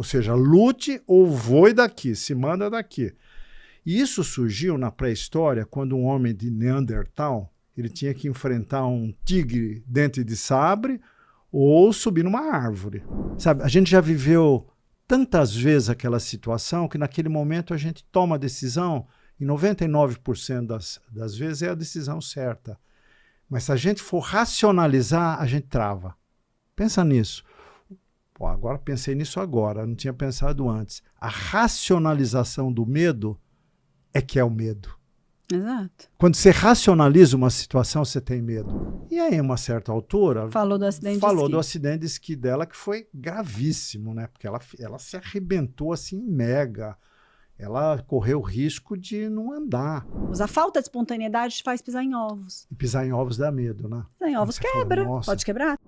Ou seja, lute ou voe daqui, se manda daqui. E isso surgiu na pré-história, quando um homem de Neandertal ele tinha que enfrentar um tigre dente de sabre ou subir numa árvore. Sabe, a gente já viveu tantas vezes aquela situação que naquele momento a gente toma a decisão e 99% das vezes é a decisão certa. Mas se a gente for racionalizar, a gente trava. Pensa nisso. Pô, agora pensei nisso agora, não tinha pensado antes. A racionalização do medo é que é o medo. Exato. Quando você racionaliza uma situação, você tem medo. E aí, a uma certa altura... Falou do acidente de Falou esqui. do acidente de esqui dela, que foi gravíssimo, né? Porque ela se arrebentou assim, mega. Ela correu o risco de não andar. A falta de espontaneidade te faz pisar em ovos. E pisar em ovos dá medo, né? Pisar em ovos Você fala, quebra. "Nossa." Pode quebrar.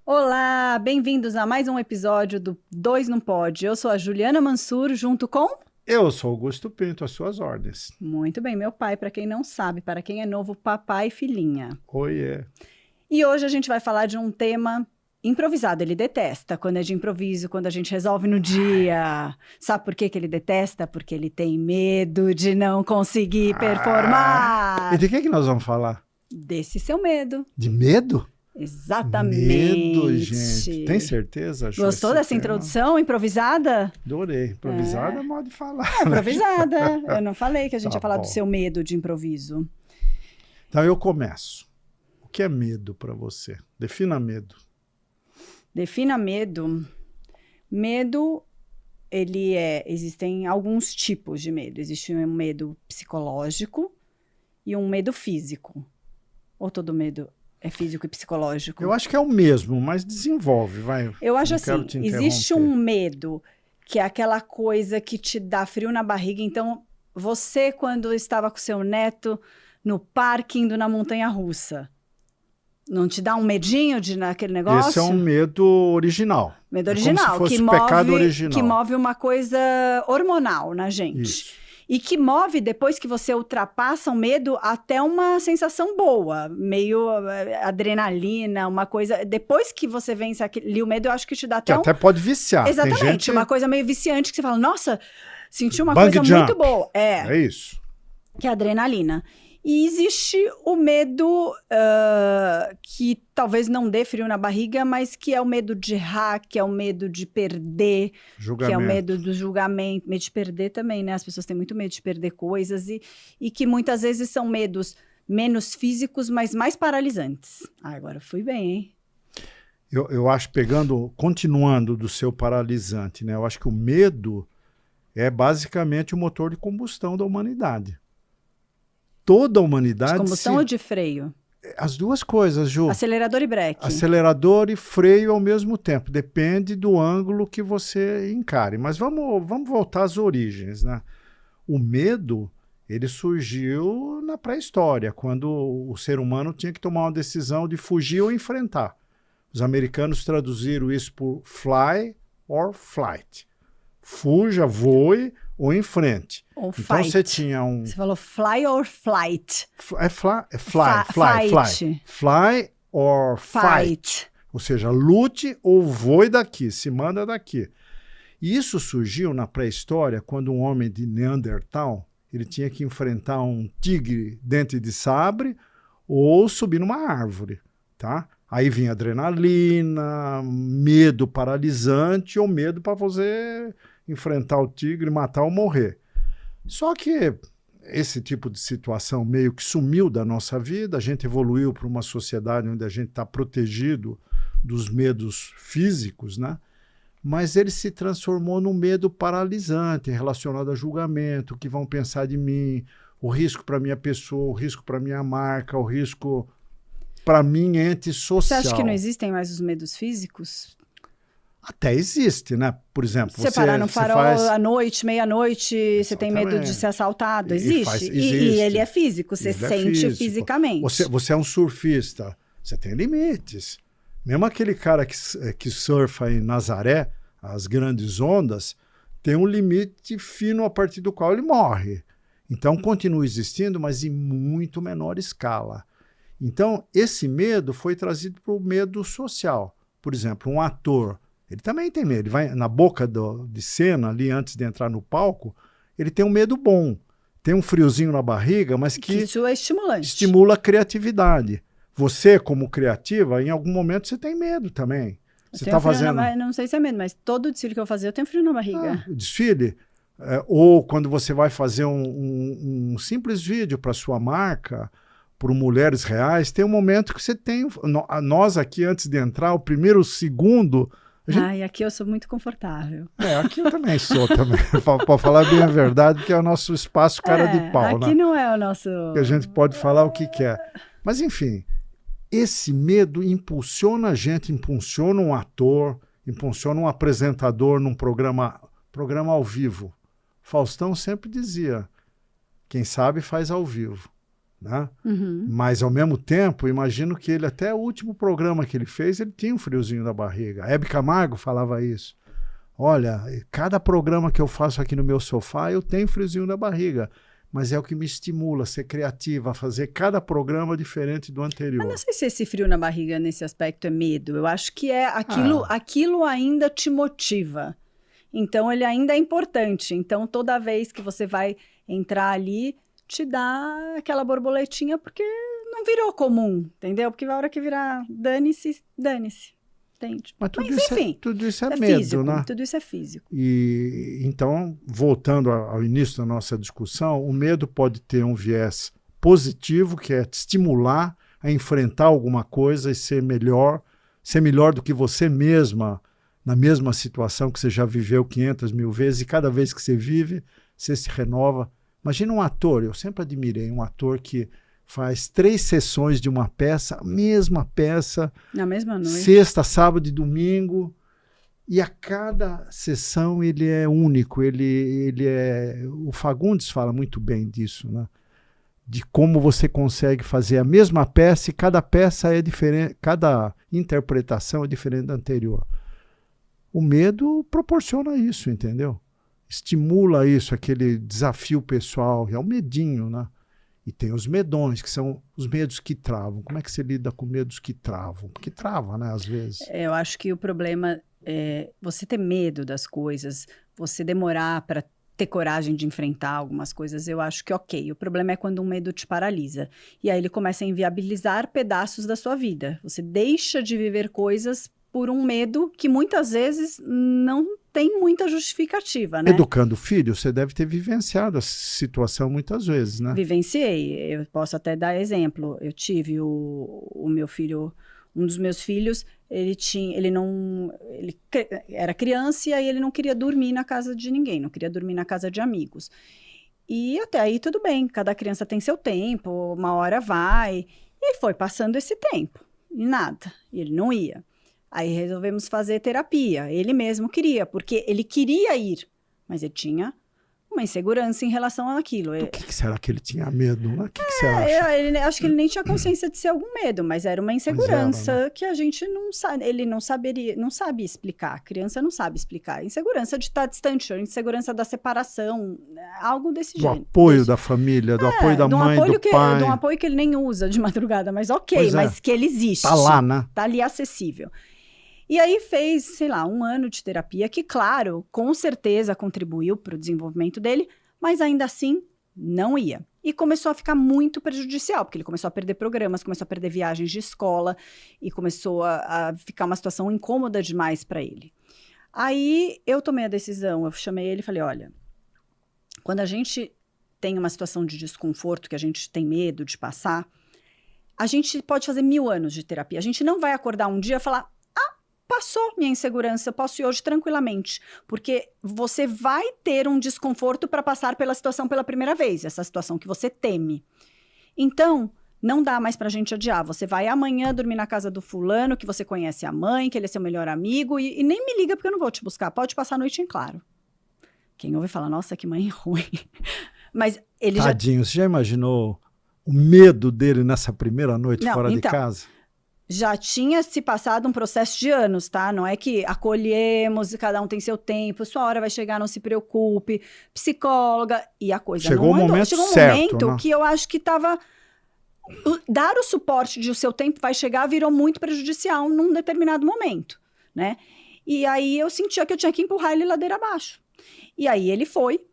Olá, bem-vindos a mais um episódio do Dois Não Pode. Eu sou a Juliana Mansur, junto com... Eu sou Augusto Pinto, às suas ordens. Muito bem, meu pai, para quem não sabe, para quem é novo, papai e filhinha. Oiê. E hoje a gente vai falar de um tema improvisado. Ele detesta quando é de improviso, quando a gente resolve no dia. Sabe por que que ele detesta? Porque ele tem medo de não conseguir performar. E de que nós vamos falar? Desse seu medo. De medo? Exatamente. Medo, gente. Tem certeza, Ju? Gostou esse dessa tema? introdução improvisada? Adorei. Improvisada é modo de falar. Improvisada. Eu não falei que a gente Tá ia falar bom. do seu medo de improviso. Então eu começo. O que é medo para você? Defina medo. Defina medo. Medo, existem alguns tipos de medo. Existe um medo psicológico e um medo físico. Ou todo medo é físico e psicológico? Eu acho que é o mesmo, mas desenvolve, vai. Eu acho Não assim, quero te existe interromper. um medo que é aquela coisa que te dá frio na barriga. Então, você, quando estava com seu neto no parque indo na montanha-russa, não te dá um medinho naquele negócio? Esse é um medo original. Medo É como se original, fosse que pecado move, original. que move uma coisa hormonal na gente. Isso. E que move, depois que você ultrapassa o medo, até uma sensação boa, meio adrenalina, uma coisa... Depois que você vence ali o medo, eu acho que te dá Que até até pode viciar. Exatamente, Tem gente... uma coisa meio viciante, que você fala, nossa, senti uma Bungee coisa jump. muito boa. É isso. Que é a adrenalina. E existe o medo que talvez não dê frio na barriga, mas que é o medo de errar, que é o medo de perder, Julgamento. que é o medo do julgamento, medo de perder também, né? As pessoas têm muito medo de perder coisas e que muitas vezes são medos menos físicos, mas mais paralisantes. Agora eu fui bem, hein? Eu acho, continuando do seu paralisante, né? Eu acho que o medo é basicamente o motor de combustão da humanidade. Toda a humanidade... De combustão ou de freio? As duas coisas, Ju. Acelerador e breque. Acelerador e freio ao mesmo tempo. Depende do ângulo que você encare. Mas vamos voltar às origens, né? O medo, ele surgiu na pré-história, quando o ser humano tinha que tomar uma decisão de fugir ou enfrentar. Os americanos traduziram isso por fly or flight. Fuja, voe ou enfrente. Ou Então fight. você tinha um... Você falou fly or flight? Fly. Fly or fight. Ou seja, lute ou voe daqui, se manda daqui. E isso surgiu na pré-história, quando um homem de Neandertal ele tinha que enfrentar um tigre dente de sabre ou subir numa árvore, tá? Aí vinha adrenalina, medo paralisante ou medo para você enfrentar o tigre, matar ou morrer. Só que esse tipo de situação meio que sumiu da nossa vida, a gente evoluiu para uma sociedade onde a gente está protegido dos medos físicos, né? Mas ele se transformou num medo paralisante relacionado a julgamento, o que vão pensar de mim, o risco para minha pessoa, o risco para minha marca, o risco para mim ente social. Você acha que não existem mais os medos físicos? Até existe, né? Por exemplo, você parar no farol à noite, meia-noite, você tem medo de Exatamente. ser assaltado, existe. Existe. E ele é físico, você Ele é sente físico. fisicamente. Você é um surfista, você tem limites. Mesmo aquele cara que surfa em Nazaré, as grandes ondas, tem um limite fino a partir do qual ele morre. Então, continua existindo, mas em muito menor escala. Então, esse medo foi trazido para o medo social. Por exemplo, um ator, ele também tem medo. Ele vai na boca de cena, ali antes de entrar no palco, ele tem um medo bom. Tem um friozinho na barriga, mas que isso é estimulante. Estimula a criatividade. Você, como criativa, em algum momento você tem medo também. Você está fazendo... Não sei se é medo, mas todo desfile que eu fazia eu tenho frio na barriga. O desfile... ou quando você vai fazer um simples vídeo para sua marca, para Mulheres Reais, tem um momento que você tem... Nós aqui, antes de entrar, o primeiro, o segundo... Aqui eu sou muito confortável. Aqui eu também sou, também. Para falar bem a verdade, porque é o nosso espaço cara de pau, aqui não é o nosso... Que a gente pode falar o que quer. Mas, enfim, esse medo impulsiona a gente, impulsiona um ator, impulsiona um apresentador num programa ao vivo. Faustão sempre dizia, quem sabe faz ao vivo. Né? Uhum. Mas, ao mesmo tempo, imagino que ele, até o último programa que ele fez, ele tinha um friozinho na barriga. Hebe Camargo falava isso. Olha, cada programa que eu faço aqui no meu sofá, eu tenho friozinho na barriga. Mas é o que me estimula a ser criativa, a fazer cada programa diferente do anterior. Mas não sei se esse frio na barriga, nesse aspecto, é medo. Eu acho que é aquilo ainda te motiva. Então, ele ainda é importante. Então, toda vez que você vai entrar ali, te dá aquela borboletinha, porque não virou comum, entendeu? Porque a hora que virar dane-se, entende? Mas enfim, tudo isso é medo, físico, né? Tudo isso é físico. E então, voltando ao início da nossa discussão, o medo pode ter um viés positivo, que é te estimular a enfrentar alguma coisa e ser melhor do que você mesma, na mesma situação que você já viveu 500 mil vezes, e cada vez que você vive, você se renova. Imagina um ator, eu sempre admirei um ator que faz 3 sessões de uma peça, a mesma peça, na mesma noite, sexta, sábado e domingo, e a cada sessão ele é único, o Fagundes fala muito bem disso, né? De como você consegue fazer a mesma peça e cada peça é diferente, cada interpretação é diferente da anterior. O medo proporciona isso, entendeu? Estimula isso, aquele desafio pessoal, é o medinho, né? E tem os medões, que são os medos que travam. Como é que você lida com medos que travam? Porque trava, né, às vezes. Eu acho que o problema é você ter medo das coisas, você demorar para ter coragem de enfrentar algumas coisas, eu acho que ok. O problema é quando um medo te paralisa. E aí ele começa a inviabilizar pedaços da sua vida. Você deixa de viver coisas por um medo que muitas vezes não tem muita justificativa, né? Educando o filho, você deve ter vivenciado a situação muitas vezes, né? Vivenciei. Eu posso até dar exemplo. Eu tive o meu filho, um dos meus filhos, ele era criança e aí ele não queria dormir na casa de ninguém, não queria dormir na casa de amigos. E até aí tudo bem, cada criança tem seu tempo, uma hora vai. E foi passando esse tempo, e nada, e ele não ia. Aí resolvemos fazer terapia. Ele mesmo queria, porque ele queria ir, mas ele tinha uma insegurança em relação àquilo. Do que será que ele tinha medo? O que você acha? Acho que ele nem tinha consciência de ser algum medo, mas era uma insegurança que a gente não sabe, ele não sabe explicar. A criança não sabe explicar. Insegurança de estar distante, insegurança da separação, algo desse gênero. Do apoio da família, do apoio da mãe, do pai. De um apoio que ele nem usa de madrugada, mas mas que ele existe. Tá lá, né? Tá ali acessível. E aí fez, sei lá, 1 ano de terapia, que claro, com certeza contribuiu para o desenvolvimento dele, mas ainda assim não ia. E começou a ficar muito prejudicial, porque ele começou a perder programas, começou a perder viagens de escola e começou a ficar uma situação incômoda demais para ele. Aí eu tomei a decisão, eu chamei ele e falei, olha, quando a gente tem uma situação de desconforto, que a gente tem medo de passar, a gente pode fazer 1000 anos de terapia. A gente não vai acordar um dia e falar, passou minha insegurança, eu posso ir hoje tranquilamente, porque você vai ter um desconforto para passar pela situação pela primeira vez, essa situação que você teme. Então, não dá mais pra gente adiar, você vai amanhã dormir na casa do fulano, que você conhece a mãe, que ele é seu melhor amigo, e nem me liga porque eu não vou te buscar, pode passar a noite em claro. Quem ouve fala, nossa, que mãe ruim. Mas ele Tadinho, você já imaginou o medo dele nessa primeira noite fora de casa? já tinha se passado um processo de anos, tá? Não é que acolhemos, cada um tem seu tempo, sua hora vai chegar, não se preocupe, psicóloga, e a coisa chegou não andou. Momento Chegou um certo, momento né? que eu acho que estava... Dar o suporte de o seu tempo vai chegar virou muito prejudicial num determinado momento, né? E aí eu sentia que eu tinha que empurrar ele ladeira abaixo. E aí ele foi,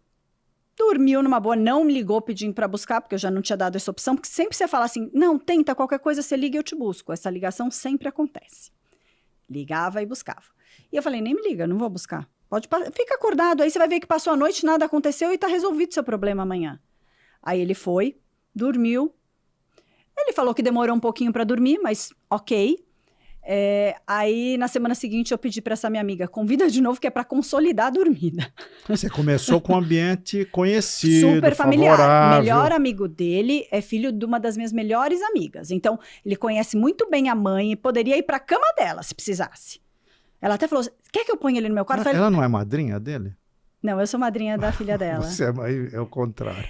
dormiu numa boa, não me ligou pedindo para buscar, porque eu já não tinha dado essa opção, porque sempre você fala assim, não, tenta, qualquer coisa você liga e eu te busco. Essa ligação sempre acontece. Ligava e buscava. E eu falei, nem me liga, não vou buscar. Fica acordado, aí você vai ver que passou a noite, nada aconteceu e tá resolvido seu problema amanhã. Aí ele foi, dormiu. Ele falou que demorou um pouquinho para dormir, mas ok. Aí, na semana seguinte, eu pedi para essa minha amiga, convida de novo, que é para consolidar a dormida. Você começou com um ambiente conhecido, super familiar. favorável. O melhor amigo dele é filho de uma das minhas melhores amigas. Então, ele conhece muito bem a mãe e poderia ir para a cama dela, se precisasse. Ela até falou, quer que eu ponha ele no meu quarto? Ela não é madrinha dele? Não, eu sou madrinha da filha dela. Você é o contrário.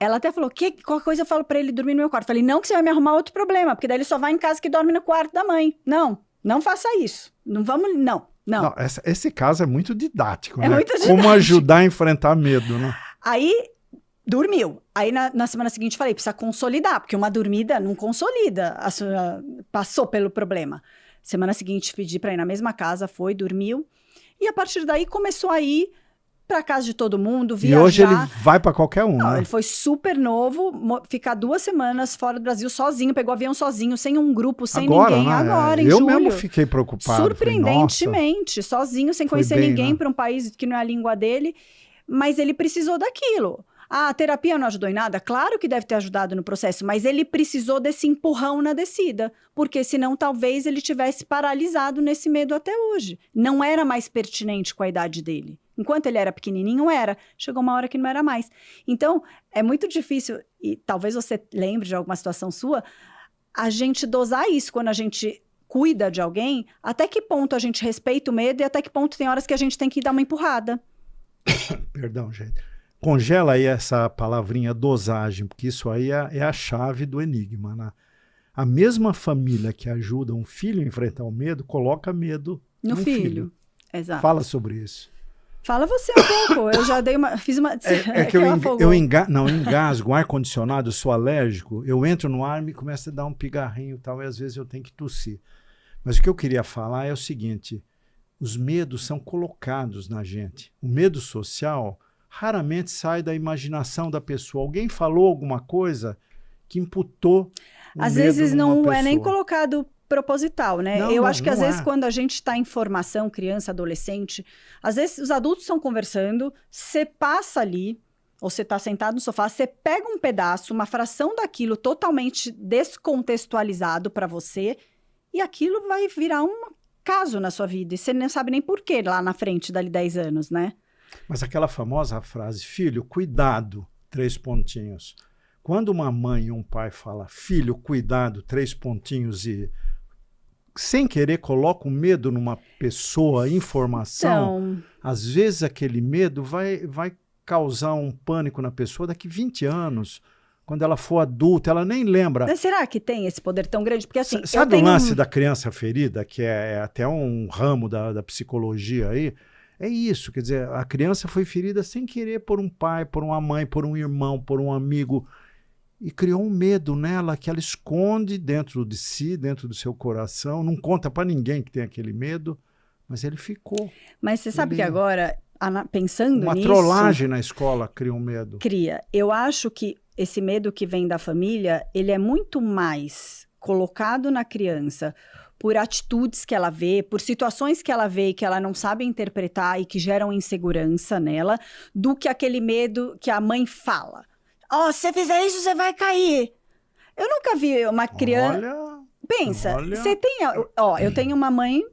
Ela até falou, qualquer coisa eu falo pra ele dormir no meu quarto. Falei, não que você vai me arrumar outro problema, porque daí ele só vai em casa que dorme no quarto da mãe. Não faça isso. Não vamos, não. Esse caso é muito didático, né? Muito didático. Como ajudar a enfrentar medo, né? Aí, dormiu. Aí, na semana seguinte, falei, precisa consolidar, porque uma dormida não consolida. Passou pelo problema. Semana seguinte, pedi pra ir na mesma casa, foi, dormiu. E a partir daí, começou a ir pra casa de todo mundo, viajar. E hoje ele vai pra qualquer um, né? Ele foi super novo, ficar 2 semanas fora do Brasil sozinho, pegou avião sozinho, sem um grupo, sem ninguém. Né? Agora, em julho. julho. Eu mesmo fiquei preocupado. Surpreendentemente, sozinho, sem conhecer ninguém, né? para um país que não é a língua dele. Mas ele precisou daquilo. A terapia não ajudou em nada? Claro que deve ter ajudado no processo, mas ele precisou desse empurrão na descida, porque senão talvez ele tivesse paralisado nesse medo até hoje. Não era mais pertinente com a idade dele. Enquanto ele era pequenininho, era. Chegou uma hora que não era mais. Então, é muito difícil, e talvez você lembre de alguma situação sua, a gente dosar isso quando a gente cuida de alguém, até que ponto a gente respeita o medo e até que ponto tem horas que a gente tem que dar uma empurrada. Perdão, gente. Congela aí essa palavrinha dosagem, porque isso aí é a chave do enigma, né? A mesma família que ajuda um filho a enfrentar o medo, coloca medo no filho. Exato. Fala sobre isso. Fala você um pouco, eu já fiz uma... eu engasgo, um ar-condicionado, eu sou alérgico, eu entro no ar e me começa a dar um pigarrinho e tal, e às vezes eu tenho que tossir. Mas o que eu queria falar é o seguinte, os medos são colocados na gente. O medo social raramente sai da imaginação da pessoa. Alguém falou alguma coisa que imputou às vezes não é nem colocado proposital, né? Eu acho que às vezes quando a gente está em formação, criança, adolescente, às vezes os adultos estão conversando, você passa ali, ou você está sentado no sofá, você pega um pedaço, uma fração daquilo totalmente descontextualizado para você, e aquilo vai virar um caso na sua vida, e você não sabe nem por quê lá na frente, dali 10 anos, né? Mas aquela famosa frase, filho, cuidado, 3 pontinhos. Quando uma mãe e um pai falam, filho, cuidado, 3 pontinhos, e sem querer coloca um medo numa pessoa, informação, às vezes aquele medo vai causar um pânico na pessoa daqui 20 anos. Quando ela for adulta, ela nem lembra. Mas será que tem esse poder tão grande? Porque assim, sabe o lance da criança ferida, que é até um ramo da psicologia aí? É isso, quer dizer, a criança foi ferida sem querer por um pai, por uma mãe, por um irmão, por um amigo, e criou um medo nela que ela esconde dentro de si, dentro do seu coração, não conta para ninguém que tem aquele medo, mas ele ficou. Mas você sabe que agora, pensando nisso... Uma trollagem na escola cria um medo. Cria. Eu acho que esse medo que vem da família, ele é muito mais colocado na criança por atitudes que ela vê, por situações que ela vê e que ela não sabe interpretar e que geram insegurança nela, do que aquele medo que a mãe fala. Ó, se você fizer isso, você vai cair. Eu nunca vi uma criança... Pensa, você tem... Ó, eu tenho uma mãe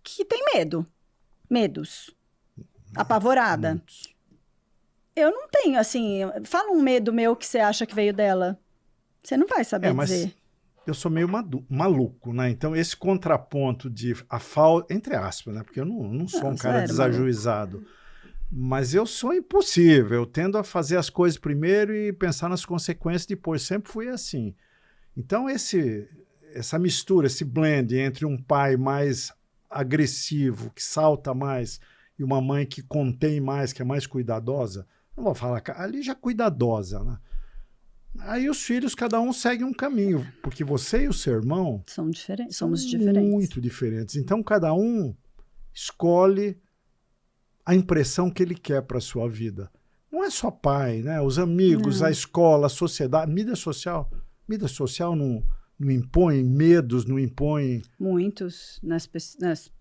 que tem medos. Apavorada. Eu não tenho, assim... Fala um medo meu que você acha que veio dela. Você não vai saber dizer. Eu sou meio maluco, né? Então, esse contraponto de a falta, entre aspas, né? Porque eu não sou um cara desajuizado. Maluco. Mas eu sou impossível. Eu tendo a fazer as coisas primeiro e pensar nas consequências depois. Sempre fui assim. Então, essa mistura, esse blend entre um pai mais agressivo, que salta mais, e uma mãe que contém mais, que é mais cuidadosa, não vou falar, ali já é cuidadosa, né? Aí os filhos, cada um segue um caminho, porque você e o seu irmão somos diferentes. Muito diferentes. Então, cada um escolhe a impressão que ele quer para a sua vida. Não é só pai, né? Os amigos, a escola, a sociedade, mídia social não impõe medos, não impõe... Muitos nas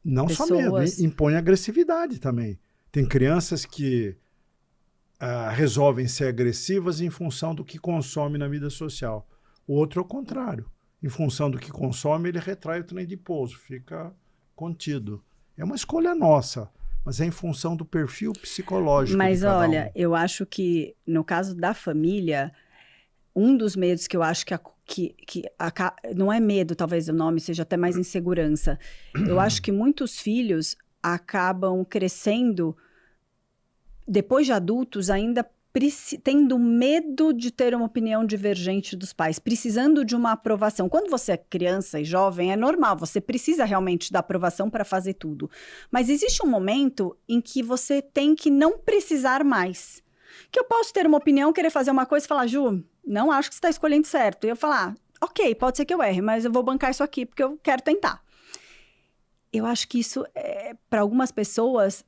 não pessoas. Só medo, impõe agressividade também. Tem crianças que resolvem ser agressivas em função do que consome na mídia social. O outro é o contrário. Em função do que consome, ele retrai o trem de pouso, fica contido. É uma escolha nossa, mas é em função do perfil psicológico Mas de cada olha, eu acho que no caso da família, um dos medos que eu acho não é medo, talvez o nome seja até mais insegurança. Eu acho que muitos filhos acabam crescendo depois de adultos, ainda tendo medo de ter uma opinião divergente dos pais, precisando de uma aprovação. Quando você é criança e jovem, é normal, você precisa realmente da aprovação para fazer tudo. Mas existe um momento em que você tem que não precisar mais. Que eu posso ter uma opinião, querer fazer uma coisa e falar, Ju, não acho que você está escolhendo certo. E eu falar, ok, pode ser que eu erre, mas eu vou bancar isso aqui porque eu quero tentar. Eu acho que isso, para algumas pessoas,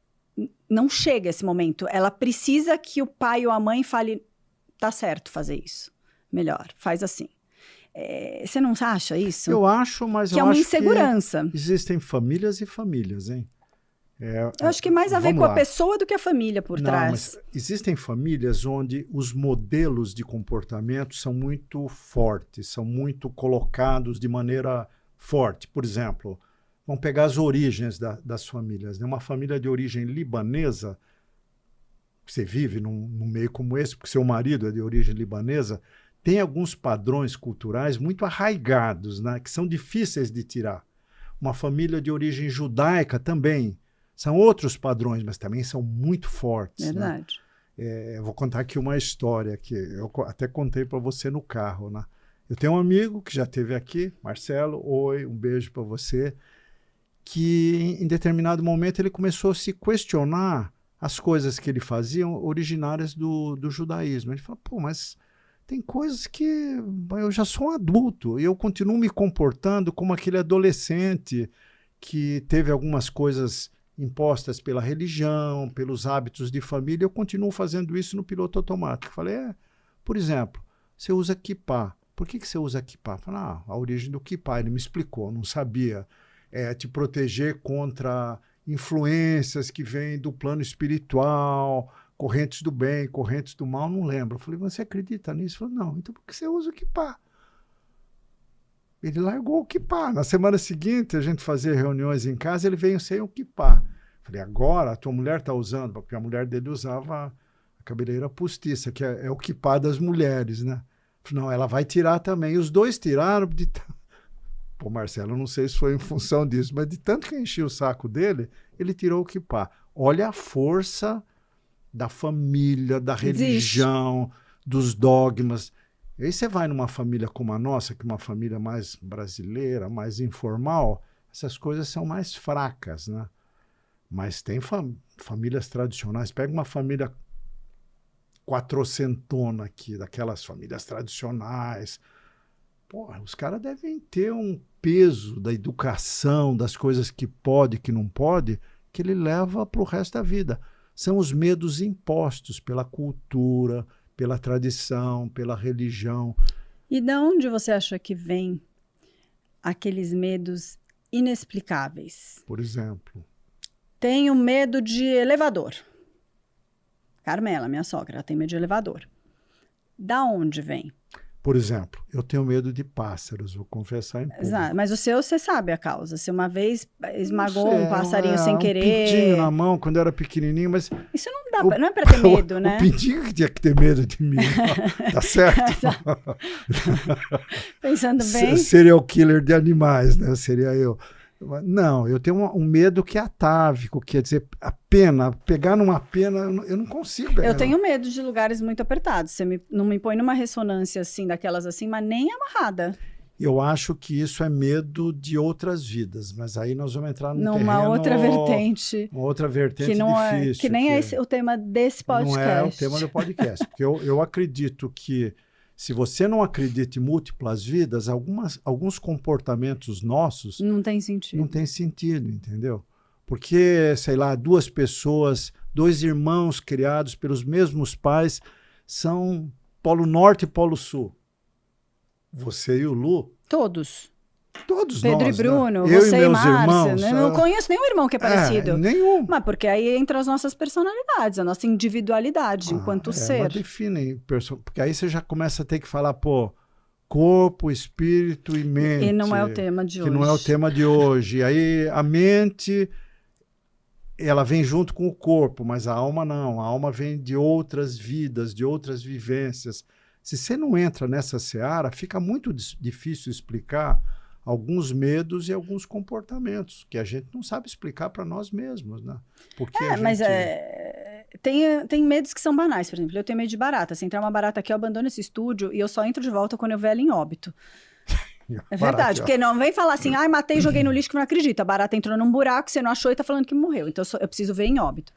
não chega esse momento. Ela precisa que o pai ou a mãe fale, tá certo fazer isso. Melhor, faz assim. Você não acha isso? Eu acho, mas que eu é uma acho insegurança. Que existem famílias e famílias, hein? Eu acho que mais a ver com a pessoa do que a família por trás. Mas existem famílias onde os modelos de comportamento são muito fortes, são muito colocados de maneira forte. Por exemplo, vamos pegar as origens das famílias. Né? Uma família de origem libanesa, você vive num meio como esse, porque seu marido é de origem libanesa, tem alguns padrões culturais muito arraigados, né? Que são difíceis de tirar. Uma família de origem judaica também. São outros padrões, mas também são muito fortes. Verdade. Né? Vou contar aqui uma história que eu até contei para você no carro. Né? Eu tenho um amigo que já esteve aqui, Marcelo, oi, um beijo para você, que em determinado momento ele começou a se questionar as coisas que ele fazia originárias do judaísmo. Ele falou, pô, mas tem coisas que eu já sou um adulto e eu continuo me comportando como aquele adolescente que teve algumas coisas impostas pela religião, pelos hábitos de família, eu continuo fazendo isso no piloto automático. Falei, por exemplo, você usa kippá. Por que você usa kippá? Falei, a origem do kippá, ele me explicou, não sabia. Te proteger contra influências que vêm do plano espiritual, correntes do bem, correntes do mal, não lembro. Eu falei, você acredita nisso? Ele falou, não, então por que você usa o kippá? Ele largou o kippá. Na semana seguinte, a gente fazia reuniões em casa, ele veio sem o kippá. Falei, agora a tua mulher está usando, porque a mulher dele usava a cabeleira postiça, que é o kippá das mulheres, né? Falei, não, ela vai tirar também. E os dois tiraram. Pô, Marcelo, não sei se foi em função disso, mas de tanto que enchia o saco dele, ele tirou o kippá. Olha a força da família, da religião, dos dogmas. E aí você vai numa família como a nossa, que é uma família mais brasileira, mais informal, essas coisas são mais fracas, né? Mas tem famílias tradicionais. Pega uma família quatrocentona aqui, daquelas famílias tradicionais. Porra, os caras devem ter um peso da educação, das coisas que pode e que não pode, que ele leva para o resto da vida. São os medos impostos pela cultura, pela tradição, pela religião. E de onde você acha que vem aqueles medos inexplicáveis? Por exemplo? Tenho medo de elevador. Carmela, minha sogra, ela tem medo de elevador. Da onde vem? Por exemplo, eu tenho medo de pássaros, vou confessar em público. Exato, mas o seu, você sabe a causa. Se uma vez esmagou um passarinho sem querer... Um pintinho na mão quando eu era pequenininho, mas... Isso não é pra ter medo, né? O pintinho que tinha que ter medo de mim, tá certo? Pensando bem... Serial killer de animais, né? Seria eu. Não, eu tenho um medo que é atávico, quer dizer, a pena, pegar numa pena, eu não consigo. Eu tenho medo de lugares muito apertados. Você não me põe numa ressonância assim, daquelas assim, mas nem amarrada. Eu acho que isso é medo de outras vidas, mas aí nós vamos entrar numa outra vertente. Uma outra vertente que não difícil. Que nem é o tema desse podcast. Não é o tema do podcast. Porque eu acredito que se você não acredita em múltiplas vidas, alguns comportamentos nossos... Não tem sentido. Não tem sentido, entendeu? Porque, sei lá, 2 pessoas, 2 irmãos criados pelos mesmos pais, são Polo Norte e Polo Sul. Você e o Lu. Todos Pedro nós, e Bruno, né? você e meus Márcia, irmãos. Né? Não conheço nenhum irmão que é parecido. Nenhum. Mas porque aí entra as nossas personalidades, a nossa individualidade enquanto ser. Mas definem, porque aí você já começa a ter que falar, corpo, espírito e mente. E não é o tema de hoje. Que não é o tema de hoje. Aí a mente, ela vem junto com o corpo, mas a alma não. A alma vem de outras vidas, de outras vivências. Se você não entra nessa seara, fica muito difícil explicar alguns medos e alguns comportamentos que a gente não sabe explicar para nós mesmos, né? Porque mas tem medos que são banais, por exemplo, eu tenho medo de barata. Se entrar uma barata aqui, eu abandono esse estúdio e eu só entro de volta quando eu ver ela em óbito. É verdade, porque não vem falar assim, matei e joguei no lixo que não acredita. A barata entrou num buraco, você não achou e tá falando que morreu. Então eu preciso ver em óbito.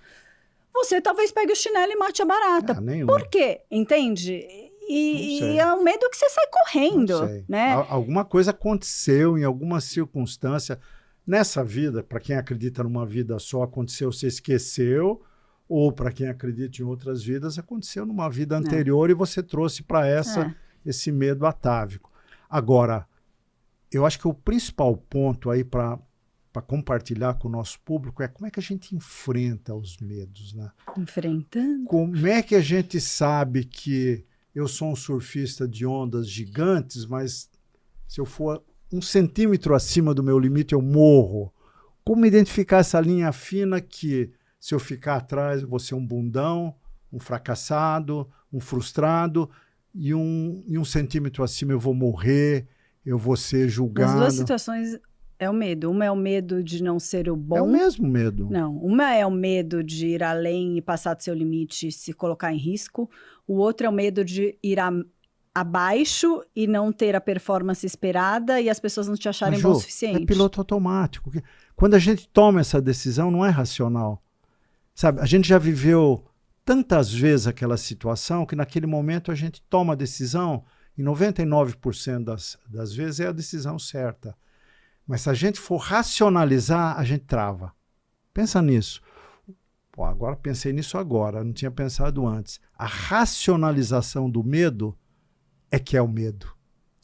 Você talvez pegue o chinelo e mate a barata. Por quê? Entende? E é um medo que você sai correndo, né? Alguma coisa aconteceu em alguma circunstância nessa vida. Para quem acredita numa vida só, aconteceu, você esqueceu. Ou para quem acredita em outras vidas, aconteceu numa vida anterior e você trouxe para esse medo atávico. Agora, eu acho que o principal ponto aí para compartilhar com o nosso público é como é que a gente enfrenta os medos, né? Enfrentando. Como é que a gente sabe que eu sou um surfista de ondas gigantes, mas se eu for 1 centímetro acima do meu limite, eu morro? Como identificar essa linha fina que, se eu ficar atrás, eu vou ser um bundão, um fracassado, um frustrado, e 1 centímetro acima eu vou morrer, eu vou ser julgado? As 2 situações é o medo. Uma é o medo de não ser o bom. É o mesmo medo. Não. Uma é o medo de ir além e passar do seu limite e se colocar em risco. O outro é o medo de ir abaixo e não ter a performance esperada e as pessoas não te acharem bom o suficiente. É piloto automático. Quando a gente toma essa decisão, não é racional. Sabe, a gente já viveu tantas vezes aquela situação que naquele momento a gente toma a decisão e 99% das vezes é a decisão certa. Mas se a gente for racionalizar, a gente trava. Pensa nisso. Agora pensei nisso agora, não tinha pensado antes. A racionalização do medo é que é o medo.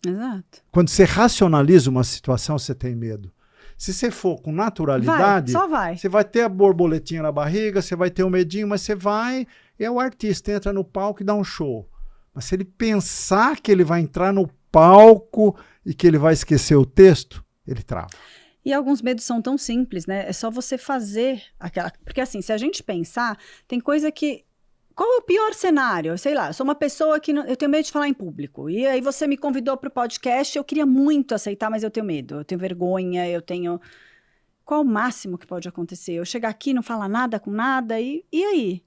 Exato. Quando você racionaliza uma situação, você tem medo. Se você for com naturalidade, só vai. Você vai ter a borboletinha na barriga, você vai ter um medinho, mas você vai, é o artista, entra no palco e dá um show. Mas se ele pensar que ele vai entrar no palco e que ele vai esquecer o texto, ele trava. E alguns medos são tão simples, né? É só você fazer aquela... Porque assim, se a gente pensar, tem coisa que... Qual é o pior cenário? Sei lá, eu sou uma pessoa que... eu tenho medo de falar em público. E aí você me convidou para o podcast, eu queria muito aceitar, mas eu tenho medo. Eu tenho vergonha, eu tenho... Qual o máximo que pode acontecer? Eu chegar aqui, não falar nada com nada, e aí?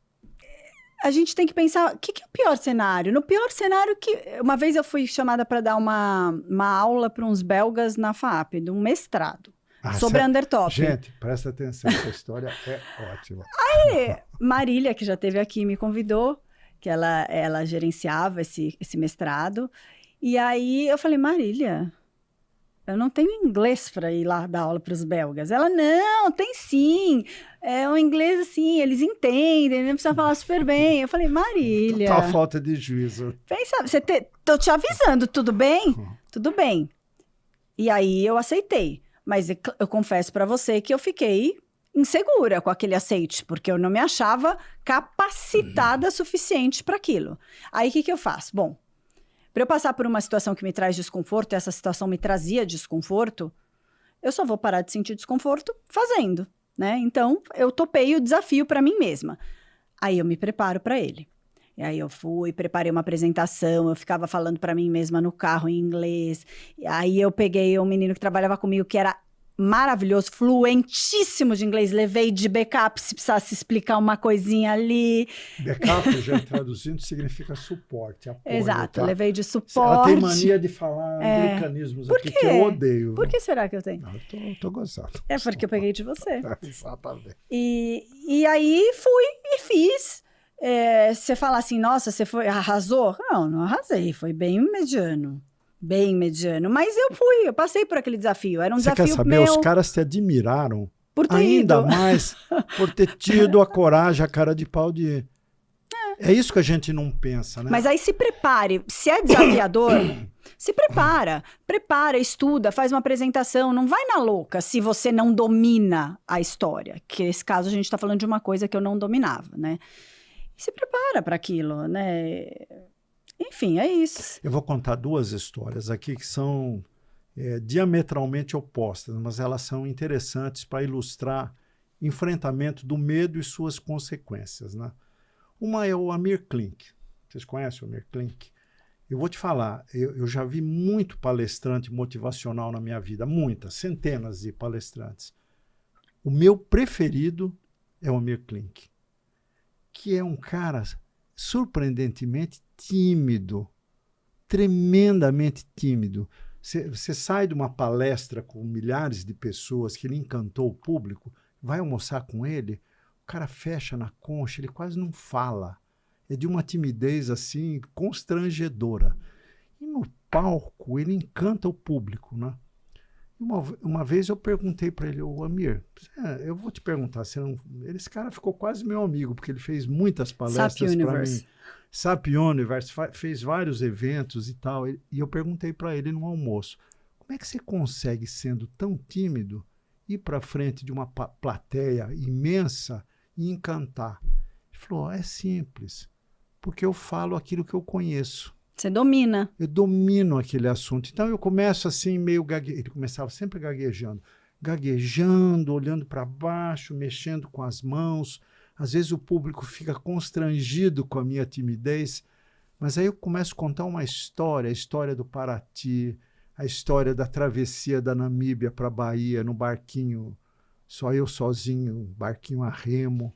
A gente tem que pensar, o que é o pior cenário? No pior cenário que... Uma vez eu fui chamada para dar uma aula para uns belgas na FAAP, de um mestrado. Sobre Undertop. Gente, presta atenção, essa história é ótima. Aí, Marília, que já esteve aqui, me convidou, que ela gerenciava esse mestrado. E aí eu falei, Marília, eu não tenho inglês para ir lá dar aula para os belgas. Ela, não, tem sim. É um inglês assim, eles entendem, não precisa falar super bem. Eu falei, Marília... Total falta de juízo. Pensa, tô te avisando, tudo bem? Tudo bem. E aí eu aceitei. Mas eu confesso para você que eu fiquei insegura com aquele aceite, porque eu não me achava capacitada suficiente para aquilo. Aí o que eu faço? Bom, para eu passar por uma situação que me traz desconforto, e essa situação me trazia desconforto, eu só vou parar de sentir desconforto fazendo, né? Então, eu topei o desafio para mim mesma. Aí eu me preparo para ele. E aí eu fui, preparei uma apresentação, eu ficava falando para mim mesma no carro em inglês. E aí eu peguei um menino que trabalhava comigo que era maravilhoso, fluentíssimo de inglês. Levei de backup se precisasse explicar uma coisinha ali. Backup, já traduzindo, significa suporte, apoio. Exato, tá? levei de Ela suporte. tem mania de falar anglicanismos aqui que eu odeio. Por que será que eu tenho? Não, eu tô gostando. É porque eu peguei de você. Exatamente. E aí fui e fiz. Você fala assim, nossa, você arrasou? Não arrasei, foi bem mediano. Bem mediano. Mas eu passei por aquele desafio. Era um desafio quer saber? meu. Os caras te admiraram por ter ainda ido. mais por ter tido a coragem, a cara de pau de ir. É isso que a gente não pensa, né? Mas aí se prepare. Se é desafiador, se prepara. Prepara, estuda, faz uma apresentação. Não vai na louca se você não domina a história. Que nesse caso a gente está falando de uma coisa que eu não dominava, né? E se prepara para aquilo, né? Enfim, é isso. Eu vou contar 2 histórias aqui que são diametralmente opostas, mas elas são interessantes para ilustrar enfrentamento do medo e suas consequências, né? Uma é o Amir Klink. Vocês conhecem o Amir Klink? Eu vou te falar, eu já vi muito palestrante motivacional na minha vida, muitas, centenas de palestrantes. O meu preferido é o Amir Klink, que é um cara surpreendentemente tímido, tremendamente tímido. Você sai de uma palestra com milhares de pessoas que ele encantou o público, vai almoçar com ele, o cara fecha na concha, ele quase não fala. É de uma timidez assim constrangedora. E no palco ele encanta o público, né? Uma vez eu perguntei para ele, Amir, eu vou te perguntar, esse cara ficou quase meu amigo, porque ele fez muitas palestras para mim. SAP Universe, fez vários eventos e tal. E eu perguntei para ele no almoço, como é que você consegue, sendo tão tímido, ir para frente de uma plateia imensa e encantar? Ele falou, é simples, porque eu falo aquilo que eu conheço. Você domina. Eu domino aquele assunto. Então eu começo assim, meio gaguejando. Ele começava sempre gaguejando, olhando para baixo, mexendo com as mãos. Às vezes o público fica constrangido com a minha timidez. Mas aí eu começo a contar uma história, a história do Paraty, a história da travessia da Namíbia para a Bahia, no barquinho, só eu sozinho, barquinho a remo.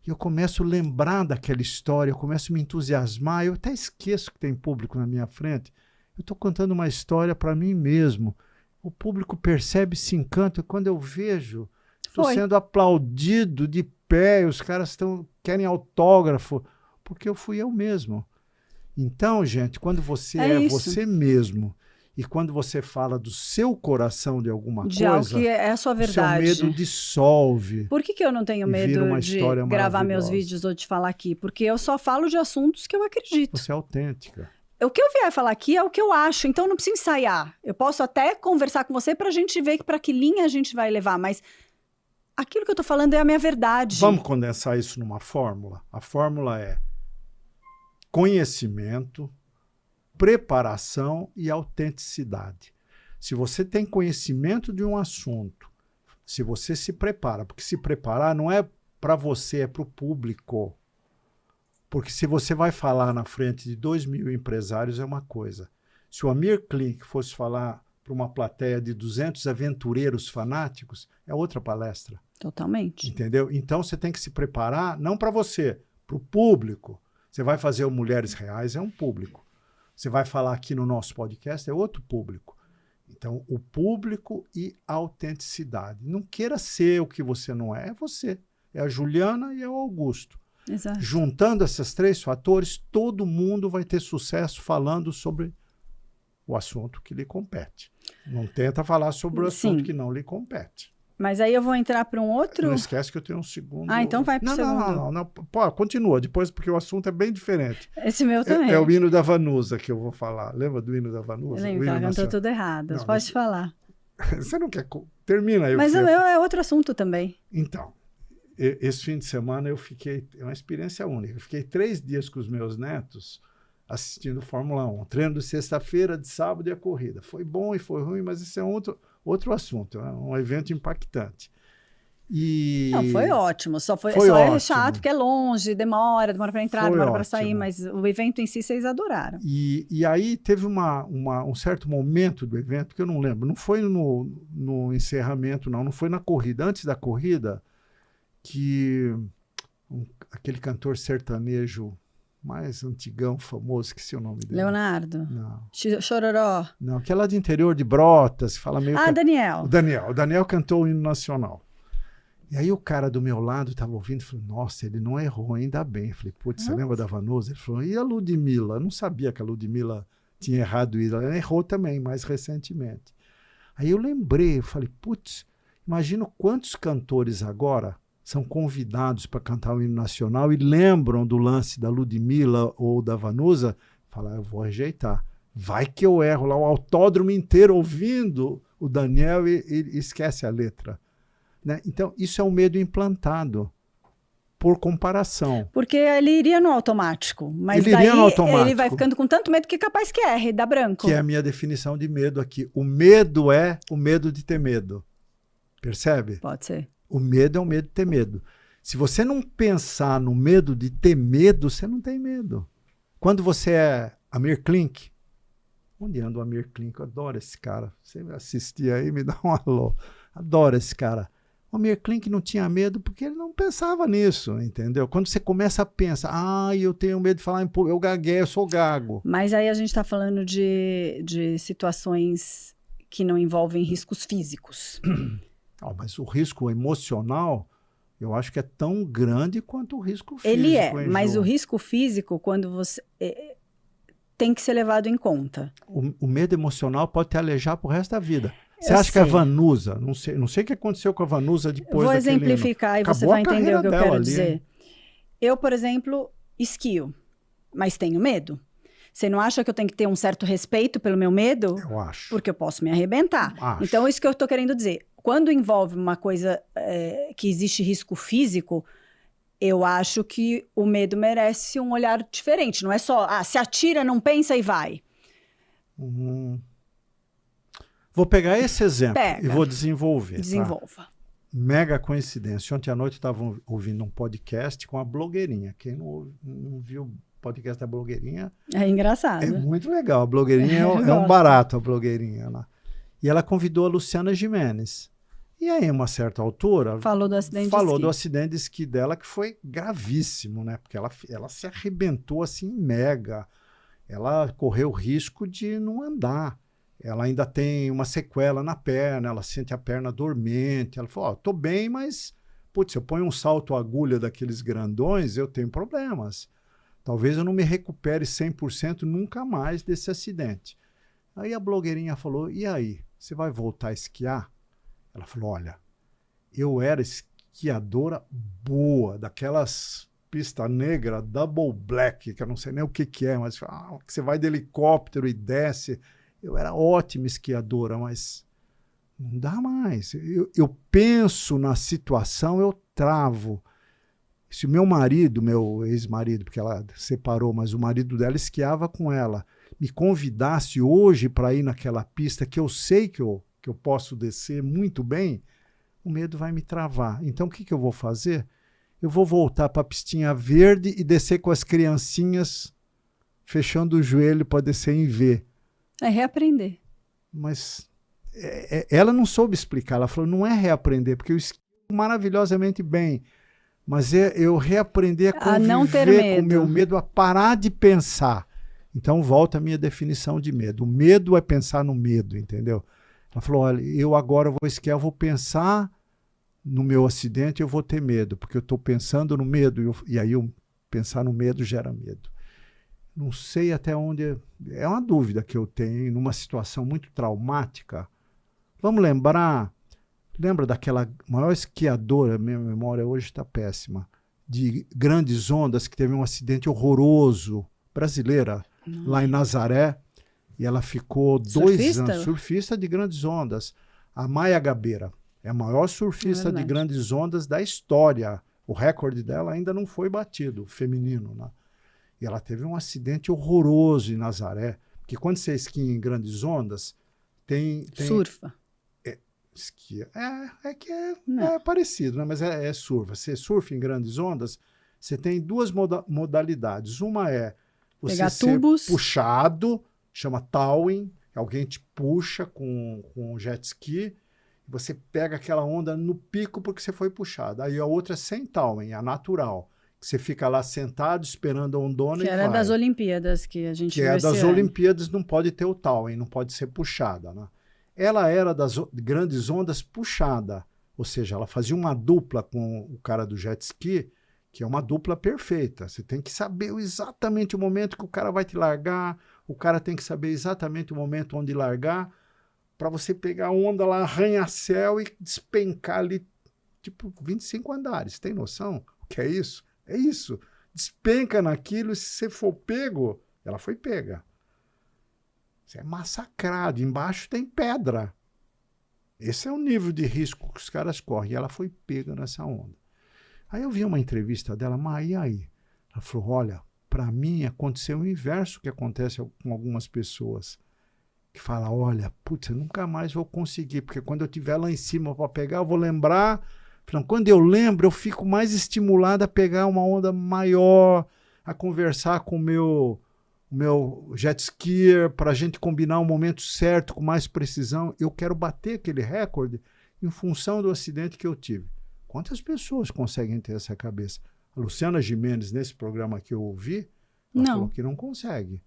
E eu começo a lembrar daquela história, eu começo a me entusiasmar, eu até esqueço que tem público na minha frente. Eu estou contando uma história para mim mesmo. O público percebe, se encanta, e quando eu vejo, estou sendo aplaudido de pé, os caras querem autógrafo, porque eu fui eu mesmo. Então, gente, quando você é você mesmo, e quando você fala do seu coração de alguma coisa, algo que é a sua verdade, o seu medo dissolve. Por que eu não tenho medo de gravar meus vídeos ou de falar aqui? Porque eu só falo de assuntos que eu acredito. Você é autêntica. O que eu vier falar aqui é o que eu acho, então não precisa ensaiar. Eu posso até conversar com você para a gente ver para que linha a gente vai levar, mas aquilo que eu estou falando é a minha verdade. Vamos condensar isso numa fórmula? A fórmula é conhecimento, preparação e autenticidade. Se você tem conhecimento de um assunto, se você se prepara, porque se preparar não é para você, é para o público. Porque se você vai falar na frente de 2.000 empresários é uma coisa. Se o Amir Klink fosse falar para uma plateia de 200 aventureiros fanáticos, é outra palestra. Totalmente. Entendeu? Então você tem que se preparar, não para você, para o público. Você vai fazer o Mulheres Reais, é um público. Você vai falar aqui no nosso podcast, é outro público. Então, o público e a autenticidade. Não queira ser o que você não é, é você. É a Juliana e é o Augusto. Exato. Juntando esses 3 fatores, todo mundo vai ter sucesso falando sobre o assunto que lhe compete. Não tenta falar sobre o assunto que não lhe compete. Mas aí eu vou entrar para um outro... Não esquece que eu tenho um segundo... Ah, então vai para o segundo. Não. Pô, continua depois, porque o assunto é bem diferente. Esse meu também. É o hino da Vanusa que eu vou falar. Lembra do hino da Vanusa? Lembro, ela cantou tudo errado. Não, pode falar. Você não quer... Termina aí. Mas o meu é outro assunto também. Então, esse fim de semana eu fiquei... É uma experiência única. Eu fiquei 3 dias com os meus netos assistindo Fórmula 1. Treino de sexta-feira, de sábado e a corrida. Foi bom e foi ruim, mas esse é outro assunto. É um evento impactante. Não, foi ótimo. Só é ótimo. chato porque é longe, demora para entrar, demora para sair, mas o evento em si vocês adoraram. E aí teve um certo momento do evento, que eu não lembro, não foi no encerramento, não foi na corrida. Antes da corrida, que aquele cantor sertanejo mais antigão, famoso, esqueci o nome dele. Leonardo? Não. Chororó? Não, que é lá de interior de Brotas, fala meio... Daniel. O Daniel cantou o hino nacional. E aí o cara do meu lado estava ouvindo e falou, nossa, ele não errou, ainda bem. Eu falei, putz, você lembra da Vanusa? Ele falou, e a Ludmilla? Eu não sabia que a Ludmilla tinha errado isso. Ela errou também, mais recentemente. Aí eu lembrei, eu falei, putz, imagina quantos cantores agora são convidados para cantar o hino nacional e lembram do lance da Ludmilla ou da Vanusa. Falar, eu vou rejeitar. Vai que eu erro lá, o autódromo inteiro ouvindo o Daniel e esquece a letra. Né? Então, isso é um medo implantado, por comparação. Porque ele iria no automático, mas ele iria no automático. Ele vai ficando com tanto medo que capaz que erre, dá branco. Que é a minha definição de medo aqui. O medo é o medo de ter medo. Percebe? Pode ser. O medo é o medo de ter medo. Se você não pensar no medo de ter medo, você não tem medo. Quando você é Amir Klink, onde anda o Amir Klink? Eu adoro esse cara. Você assistir aí, me dá um alô. Adoro esse cara. O Amir Klink não tinha medo porque ele não pensava nisso, entendeu? Quando você começa a pensar, eu tenho medo de falar em público, eu gagueio, eu sou gago. Mas aí a gente está falando de situações que não envolvem riscos físicos. Mas o risco emocional, eu acho que é tão grande quanto o risco físico. Ele mas o risco físico, quando você... tem que ser levado em conta. O medo emocional pode te alejar pro resto da vida. Você acha que a Vanusa, não sei o que aconteceu com a Vanusa depois Vou exemplificar e você vai entender o que eu quero dizer. Eu, por exemplo, esquio, mas tenho medo. Você não acha que eu tenho que ter um certo respeito pelo meu medo? Eu acho. Porque eu posso me arrebentar. Acho. Então, isso que eu estou querendo dizer. Quando envolve uma coisa que existe risco físico, eu acho que o medo merece um olhar diferente. Não é só, se atira, não pensa e vai. Vou pegar esse exemplo e vou desenvolver. Desenvolva. Tá? Mega coincidência. Ontem à noite eu estava ouvindo um podcast com a blogueirinha. Quem não viu o podcast da blogueirinha... É engraçado. É muito legal. A blogueirinha é um barato, a blogueirinha lá. E ela convidou a Luciana Gimenez. E aí, a uma certa altura... Falou do acidente de esqui. Falou do acidente de esqui dela, que foi gravíssimo, né? Porque ela se arrebentou assim, mega. Ela correu o risco de não andar. Ela ainda tem uma sequela na perna, ela sente a perna dormente. Ela falou, tô bem, mas, putz, eu ponho um salto agulha daqueles grandões, eu tenho problemas. Talvez eu não me recupere 100% nunca mais desse acidente. Aí a blogueirinha falou, e aí, você vai voltar a esquiar? Ela falou, olha, eu era esquiadora boa, daquelas pista negra, double black, que eu não sei nem o que é, mas que você vai de helicóptero e desce... Eu era ótima esquiadora, mas não dá mais. Eu penso na situação, eu travo. Se o meu marido, meu ex-marido, porque ela separou, mas o marido dela esquiava com ela, me convidasse hoje para ir naquela pista que eu sei que eu posso descer muito bem, o medo vai me travar. Então, o que eu vou fazer? Eu vou voltar para a pistinha verde e descer com as criancinhas, fechando o joelho para descer em V. É reaprender. Mas ela não soube explicar. Ela falou, não é reaprender, porque eu esquio maravilhosamente bem. Mas eu reaprender a conviver não ter medo. Com o meu medo, a parar de pensar. Então, volta a minha definição de medo. O medo é pensar no medo, entendeu? Ela falou, olha, eu agora vou esquiar, eu vou pensar no meu acidente, eu vou ter medo, porque eu estou pensando no medo, e aí pensar no medo gera medo. Não sei até onde... É uma dúvida que eu tenho numa situação muito traumática. Vamos lembrar... Lembra daquela maior esquiadora, minha memória hoje está péssima, de grandes ondas, que teve um acidente horroroso, brasileira, lá em Nazaré, e ela ficou 2 anos... Surfista de grandes ondas. A Maia Gabeira é a maior surfista de grandes ondas da história. O recorde dela ainda não foi batido, feminino, né? E ela teve um acidente horroroso em Nazaré, porque quando você esquia em grandes ondas, tem surfa. Esqui. É parecido, né? Mas é surf. Você surfa em grandes ondas, você tem duas modalidades. Uma é você pegar ser tubos. puxado, chama towing, alguém te puxa com jet ski, você pega aquela onda no pico porque você foi puxado. Aí a outra é sem towing, a natural. Você fica lá sentado esperando a ondona Que era das Olimpíadas que a gente viu esse das ano. Olimpíadas, não pode ter o towing, não pode ser puxada, né? Ela era das grandes ondas puxada, ou seja, ela fazia uma dupla com o cara do jet ski, que é uma dupla perfeita. Você tem que saber exatamente o momento que o cara vai te largar, o cara tem que saber exatamente o momento onde largar, para você pegar a onda lá, arranha-céu e despencar ali, tipo 25 andares. Tem noção o que é isso? É isso. Despenca naquilo e se você for pego, ela foi pega. Você é massacrado. Embaixo tem pedra. Esse é o nível de risco que os caras correm. E ela foi pega nessa onda. Aí eu vi uma entrevista dela, mas e aí? Ela falou, olha, para mim aconteceu o inverso que acontece com algumas pessoas. Que falam, olha, putz, eu nunca mais vou conseguir, porque quando eu estiver lá em cima para pegar, eu vou lembrar. Então, quando eu lembro, eu fico mais estimulado a pegar uma onda maior, a conversar com o meu jet skier, para a gente combinar o momento certo, com mais precisão. Eu quero bater aquele recorde em função do acidente que eu tive. Quantas pessoas conseguem ter essa cabeça? A Luciana Gimenez, nesse programa que eu ouvi, ela falou que não consegue.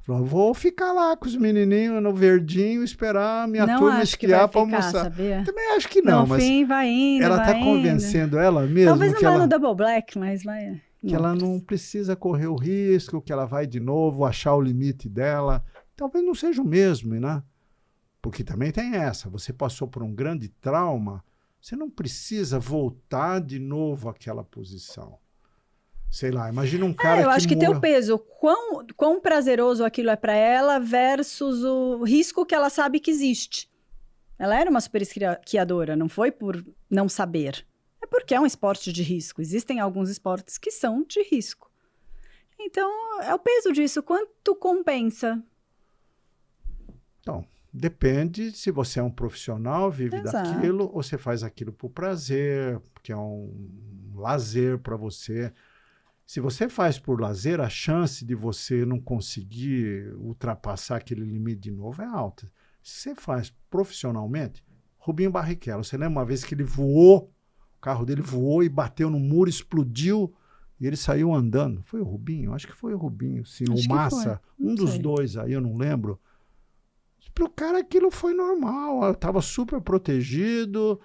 Falou, vou ficar lá com os menininhos no verdinho, esperar a minha turma esquiar para almoçar. Sabia? Também acho que não, mas fim, vai indo, ela está convencendo ela mesmo. Talvez não vá no Double Black, mas vai. Que ela não precisa correr o risco, que ela vai de novo achar o limite dela. Talvez não seja o mesmo, né? Porque também tem essa. Você passou por um grande trauma, você não precisa voltar de novo àquela posição. Sei lá, imagina um cara eu acho que tem o peso. Quão prazeroso aquilo é para ela versus o risco que ela sabe que existe. Ela era uma super esquiadora, não foi por não saber. É porque é um esporte de risco. Existem alguns esportes que são de risco. Então, é o peso disso. Quanto compensa? Então, depende se você é um profissional, vive daquilo, ou você faz aquilo por prazer, porque é um lazer para você. Se você faz por lazer, a chance de você não conseguir ultrapassar aquele limite de novo é alta. Se você faz profissionalmente, Rubinho Barrichello, você lembra uma vez que ele voou, o carro dele voou e bateu no muro, explodiu e ele saiu andando. Foi o Rubinho? Acho que foi o Rubinho, sim, o Massa, um dos dois aí, eu não lembro. Para o cara aquilo foi normal, estava super protegido,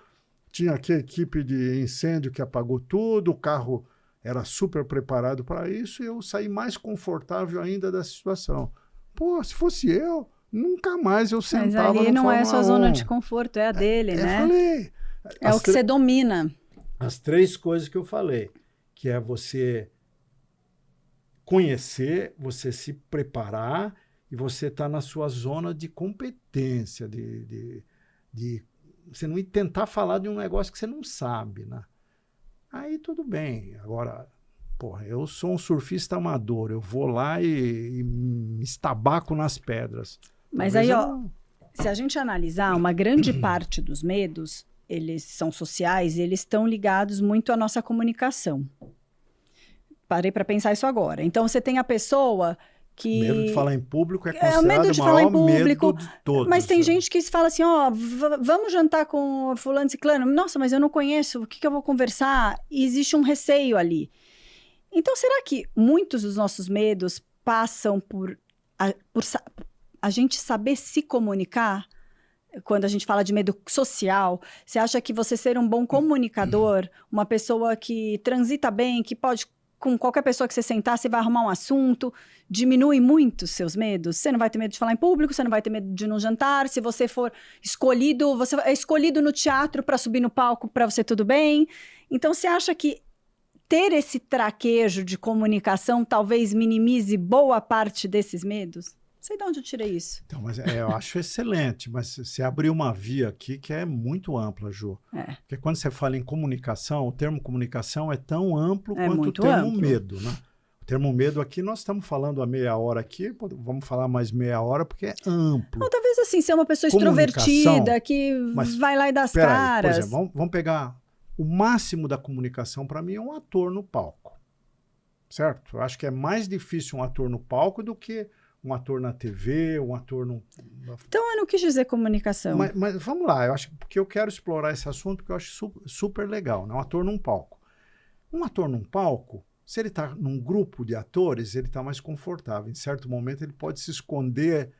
tinha aqui a equipe de incêndio que apagou tudo, o carro era super preparado para isso e eu saí mais confortável ainda da situação. Pô, se fosse eu, nunca mais eu sentava no Fórmula 1. Mas ali não é a sua zona de conforto, é a dele, né? Eu falei. É o que você domina. As 3 coisas que eu falei, que é você conhecer, você se preparar e você estar na sua zona de competência, de você não ir tentar falar de um negócio que você não sabe, né? Aí tudo bem. Agora, porra, eu sou um surfista amador, eu vou lá e me estabaco nas pedras. Mas aí, se a gente analisar, uma grande parte dos medos, eles são sociais e eles estão ligados muito à nossa comunicação. Parei para pensar isso agora. Então, você tem a pessoa que... Medo de falar em público é considerado o medo de falar em público, medo de todos. Mas tem gente que fala assim, vamos jantar com fulano e ciclano. Nossa, mas eu não conheço, o que eu vou conversar? E existe um receio ali. Então, será que muitos dos nossos medos passam por a gente saber se comunicar? Quando a gente fala de medo social, você acha que você ser um bom comunicador, uma pessoa que transita bem, que pode... com qualquer pessoa que você sentar, você vai arrumar um assunto, diminui muito os seus medos. Você não vai ter medo de falar em público, você não vai ter medo de ir num jantar. Se você for escolhido, você é escolhido no teatro para subir no palco, para você tudo bem. Então, você acha que ter esse traquejo de comunicação talvez minimize boa parte desses medos? Não sei de onde eu tirei isso. Então, mas eu acho excelente, mas você abriu uma via aqui que é muito ampla, Ju. Porque quando você fala em comunicação, o termo comunicação é tão amplo quanto o termo medo, né? O termo medo aqui, nós estamos falando há meia hora aqui, vamos falar mais meia hora, porque é amplo. Ou talvez assim, ser uma pessoa extrovertida, que vai lá e dá as caras. Por exemplo, vamos pegar o máximo da comunicação, para mim, é um ator no palco. Certo? Eu acho que é mais difícil um ator no palco do que um ator na TV, um ator no... Então, eu não quis dizer comunicação. Mas vamos lá, eu acho, porque eu quero explorar esse assunto, porque eu acho super legal, né? Um ator num palco. Um ator num palco, se ele está num grupo de atores, ele está mais confortável. Em certo momento, ele pode se esconder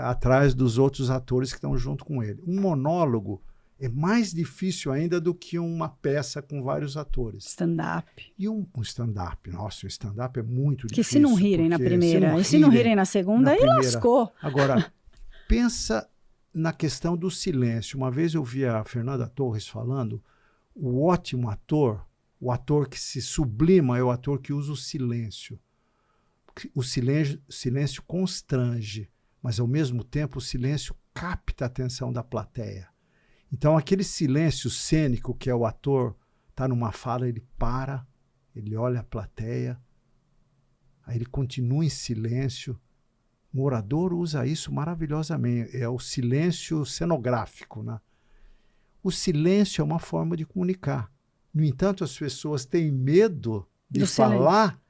atrás dos outros atores que estão junto com ele. Um monólogo é mais difícil ainda do que uma peça com vários atores. Stand-up. E um stand-up, nossa, o stand-up é muito difícil. Que se não rirem na primeira, e se não rirem na segunda, aí lascou. Agora, pensa na questão do silêncio. Uma vez eu vi a Fernanda Torres falando, o ótimo ator, o ator que se sublima é o ator que usa o silêncio. O silêncio constrange, mas ao mesmo tempo o silêncio capta a atenção da plateia. Então, aquele silêncio cênico que é o ator, está numa fala, ele para, ele olha a plateia, aí ele continua em silêncio. O orador usa isso maravilhosamente, é o silêncio cenográfico, né? O silêncio é uma forma de comunicar. No entanto, as pessoas têm medo de falar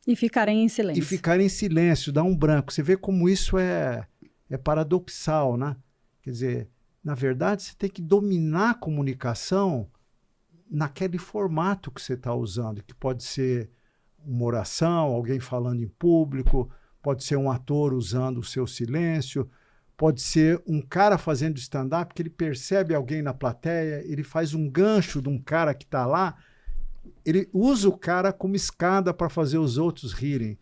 e ficarem em silêncio. E ficarem em silêncio, dá um branco. Você vê como isso é paradoxal, né? Quer dizer, na verdade, você tem que dominar a comunicação naquele formato que você está usando, que pode ser uma oração, alguém falando em público, pode ser um ator usando o seu silêncio, pode ser um cara fazendo stand-up que ele percebe alguém na plateia, ele faz um gancho de um cara que está lá, ele usa o cara como escada para fazer os outros rirem.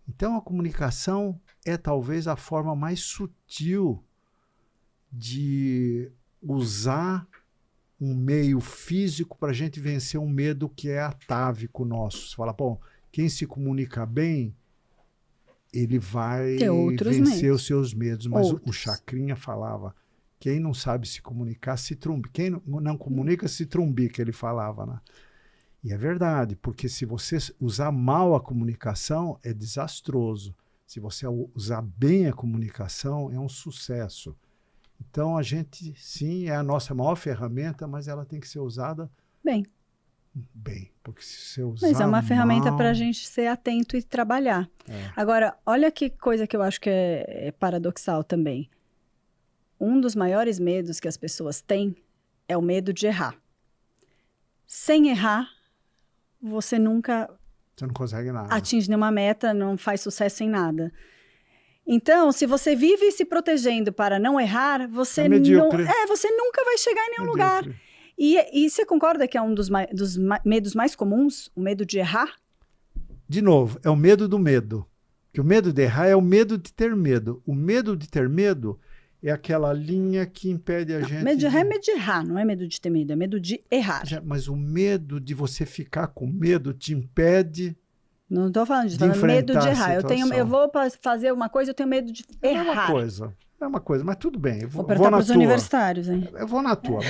Então, a comunicação é talvez a forma mais sutil de usar um meio físico para a gente vencer um medo que é atávico nosso. Você fala, bom, quem se comunica bem, ele vai vencer os seus medos. Mas o Chacrinha falava, quem não sabe se comunicar, se trumbica. Quem não comunica, se trumbica, ele falava, né? E é verdade, porque se você usar mal a comunicação, é desastroso. Se você usar bem a comunicação, é um sucesso. Então, a gente, sim, é a nossa maior ferramenta, mas ela tem que ser usada bem. Porque se você usar Mas é uma ferramenta mal... para a gente ser atento e trabalhar. Agora, olha que coisa que eu acho que é paradoxal também. Um dos maiores medos que as pessoas têm é o medo de errar. Sem errar, você nunca... Você não consegue nada. Atinge nenhuma meta, não faz sucesso em nada. Então, se você vive se protegendo para não errar, você você nunca vai chegar em nenhum lugar. E você concorda que é um dos medos mais comuns, o medo de errar? De novo, é o medo do medo. Que o medo de errar é o medo de ter medo. O medo de ter medo é aquela linha que impede a gente... Medo de errar é medo de errar, não é medo de ter medo, é medo de errar. Mas o medo de você ficar com medo te impede... Não estou falando disso, estou falando medo de errar. Eu vou fazer uma coisa, eu tenho medo de errar. É uma coisa, mas tudo bem. Vou perguntar para os universitários, hein? Eu vou na tua.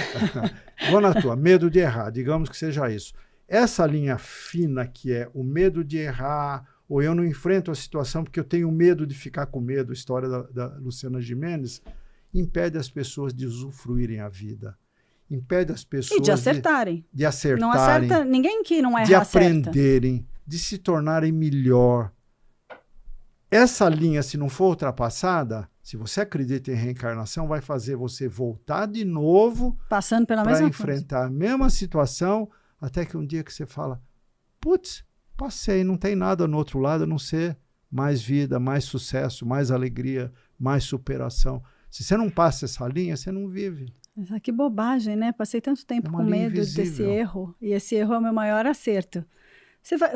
Vou na tua. Medo de errar, digamos que seja isso. Essa linha fina que é o medo de errar, ou eu não enfrento a situação porque eu tenho medo de ficar com medo, história da Luciana Gimenez, impede as pessoas de usufruírem a vida. Impede as pessoas... E de acertarem. De acertarem. Não acerta ninguém que não erra, de aprenderem, de se tornarem melhor. Essa linha, se não for ultrapassada, se você acredita em reencarnação, vai fazer você voltar de novo passando pela mesma coisa, para enfrentar a mesma situação, até que um dia que você fala, putz, passei, não tem nada no outro lado a não ser mais vida, mais sucesso, mais alegria, mais superação. Se você não passa essa linha, você não vive. Que bobagem, né? Passei tanto tempo com medo desse erro, e esse erro é o meu maior acerto.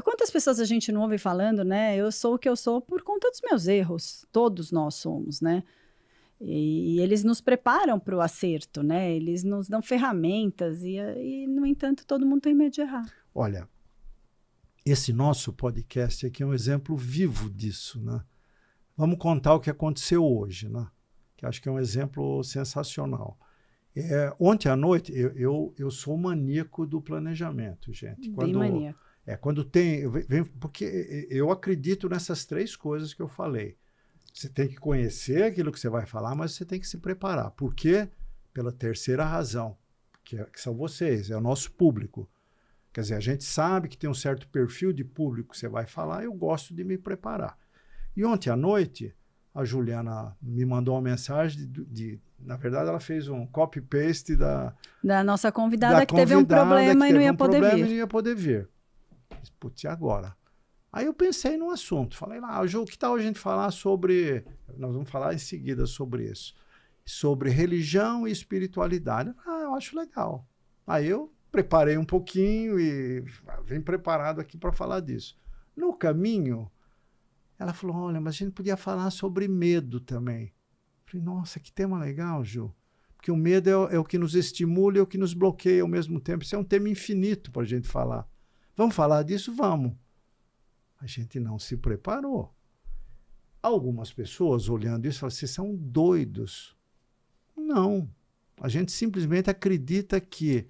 Quantas pessoas a gente não ouve falando, né? Eu sou o que eu sou por conta dos meus erros. Todos nós somos, né? E eles nos preparam para o acerto, né? Eles nos dão ferramentas e, no entanto, todo mundo tem medo de errar. Olha, esse nosso podcast aqui é um exemplo vivo disso, né? Vamos contar o que aconteceu hoje, né? Que acho que é um exemplo sensacional. Ontem à noite, eu sou maníaco do planejamento, gente. Bem maníaco. Quando tem... Porque eu acredito nessas 3 coisas que eu falei. Você tem que conhecer aquilo que você vai falar, mas você tem que se preparar. Por quê? Pela terceira razão, que são vocês, é o nosso público. Quer dizer, a gente sabe que tem um certo perfil de público que você vai falar, eu gosto de me preparar. E ontem à noite, a Juliana me mandou uma mensagem na verdade, ela fez um copy-paste da nossa convidada que teve um problema e não ia poder vir. E não ia poder vir. Putz, e agora? Aí eu pensei num assunto. Falei lá, Ju, que tal a gente falar sobre... Nós vamos falar em seguida sobre isso. Sobre religião e espiritualidade. Eu acho legal. Aí eu preparei um pouquinho e vim preparado aqui para falar disso. No caminho, ela falou, olha, mas a gente podia falar sobre medo também. Falei, nossa, que tema legal, Ju. Porque o medo é o que nos estimula e o que nos bloqueia ao mesmo tempo. Isso é um tema infinito para a gente falar. Vamos falar disso? Vamos. A gente não se preparou. Algumas pessoas, olhando isso, falam, vocês são doidos. Não. A gente simplesmente acredita que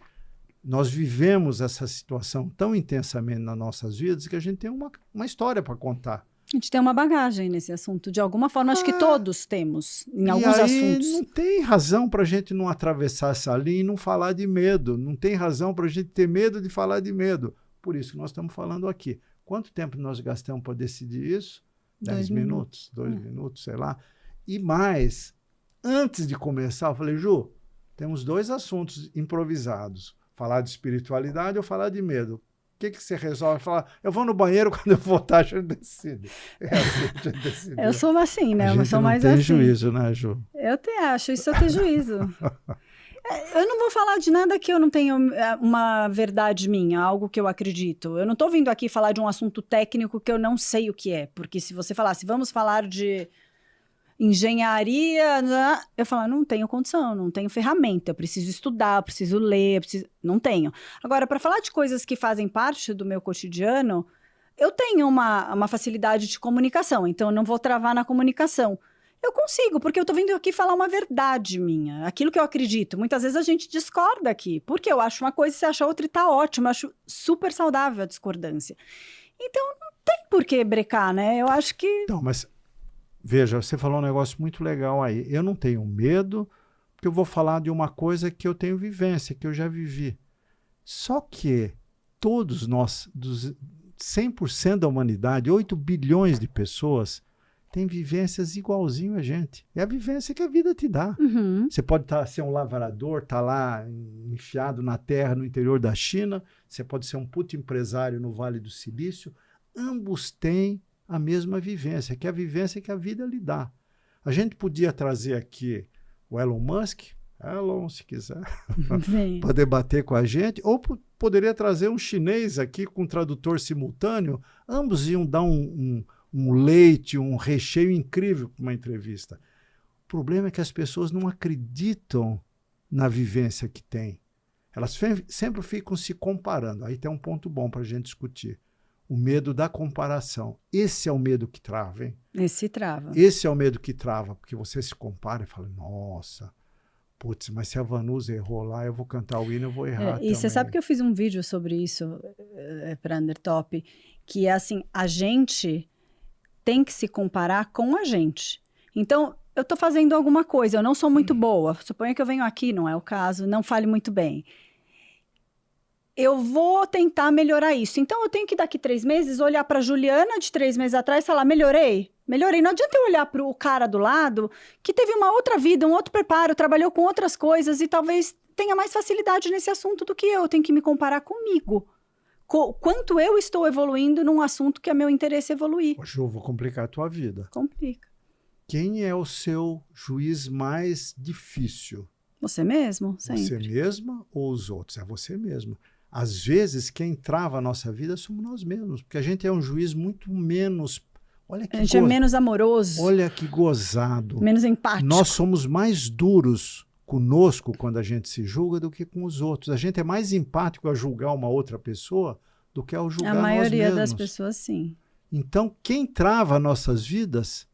nós vivemos essa situação tão intensamente nas nossas vidas que a gente tem uma história para contar. A gente tem uma bagagem nesse assunto, de alguma forma, acho que todos temos, em alguns assuntos. Não tem razão para a gente não atravessar essa linha e não falar de medo. Não tem razão para a gente ter medo de falar de medo. Por isso que nós estamos falando aqui. Quanto tempo nós gastamos para decidir isso? 10 minutos, 2 minutos, sei lá. E mais, antes de começar, eu falei, Ju, temos 2 assuntos improvisados. Falar de espiritualidade ou falar de medo. O que você resolve? Falar, eu vou no banheiro, quando eu voltar, a gente decide. Eu sou assim, né? Eu sou mais assim. Tem juízo, né, Ju? Eu acho, isso eu tenho juízo. Eu não vou falar de nada que eu não tenha uma verdade minha, algo que eu acredito. Eu não estou vindo aqui falar de um assunto técnico que eu não sei o que é. Porque se você falasse, vamos falar de engenharia, eu falo, não tenho condição, não tenho ferramenta, eu preciso estudar, eu preciso ler, não tenho. Agora, para falar de coisas que fazem parte do meu cotidiano, eu tenho uma facilidade de comunicação, então eu não vou travar na comunicação. Eu consigo, porque eu tô vindo aqui falar uma verdade minha, aquilo que eu acredito. Muitas vezes a gente discorda aqui, porque eu acho uma coisa e você acha outra e tá ótimo. Eu acho super saudável a discordância. Então, não tem por que brecar, né? Eu acho que... Não, mas, veja, você falou um negócio muito legal aí. Eu não tenho medo, porque eu vou falar de uma coisa que eu tenho vivência, que eu já vivi. Só que todos nós, dos 100% da humanidade, 8 bilhões de pessoas... tem vivências igualzinho a gente. É a vivência que a vida te dá. Uhum. Você pode ser um lavrador, estar lá enfiado na terra no interior da China. Você pode ser um puto empresário no Vale do Silício. Ambos têm a mesma vivência, que é a vivência que a vida lhe dá. A gente podia trazer aqui o Elon Musk, se quiser, para debater com a gente, ou poderia trazer um chinês aqui com tradutor simultâneo. Ambos iam dar um leite, um recheio incrível para uma entrevista. O problema é que as pessoas não acreditam na vivência que têm. Elas sempre ficam se comparando. Aí tem um ponto bom para a gente discutir. O medo da comparação. Esse é o medo que trava, hein? Esse trava. Esse é o medo que trava, porque você se compara e fala, nossa, putz, mas se a Vanusa errou lá, eu vou cantar o hino, eu vou errar também. E você sabe que eu fiz um vídeo sobre isso para Undertop, que é assim, a gente... tem que se comparar com a gente. Então, eu estou fazendo alguma coisa, eu não sou muito boa, suponha que eu venho aqui, não é o caso, não fale muito bem. Eu vou tentar melhorar isso. Então, eu tenho que daqui 3 meses olhar para a Juliana de 3 meses atrás e falar, melhorei. Não adianta eu olhar para o cara do lado que teve uma outra vida, um outro preparo, trabalhou com outras coisas e talvez tenha mais facilidade nesse assunto do que eu. Tenho que me comparar comigo. Quanto eu estou evoluindo num assunto que é meu interesse evoluir. Hoje eu vou complicar a tua vida. Complica. Quem é o seu juiz mais difícil? Você mesmo, sempre. Você mesma ou os outros? É você mesmo. Às vezes, quem trava a nossa vida somos nós mesmos, porque a gente é um juiz muito menos... Olha que a gente é menos amoroso. Olha que gozado. Menos empático. Nós somos mais duros conosco quando a gente se julga do que com os outros. A gente é mais empático a julgar uma outra pessoa do que ao julgar nós mesmos. A maioria das pessoas, sim. Então, quem trava nossas vidas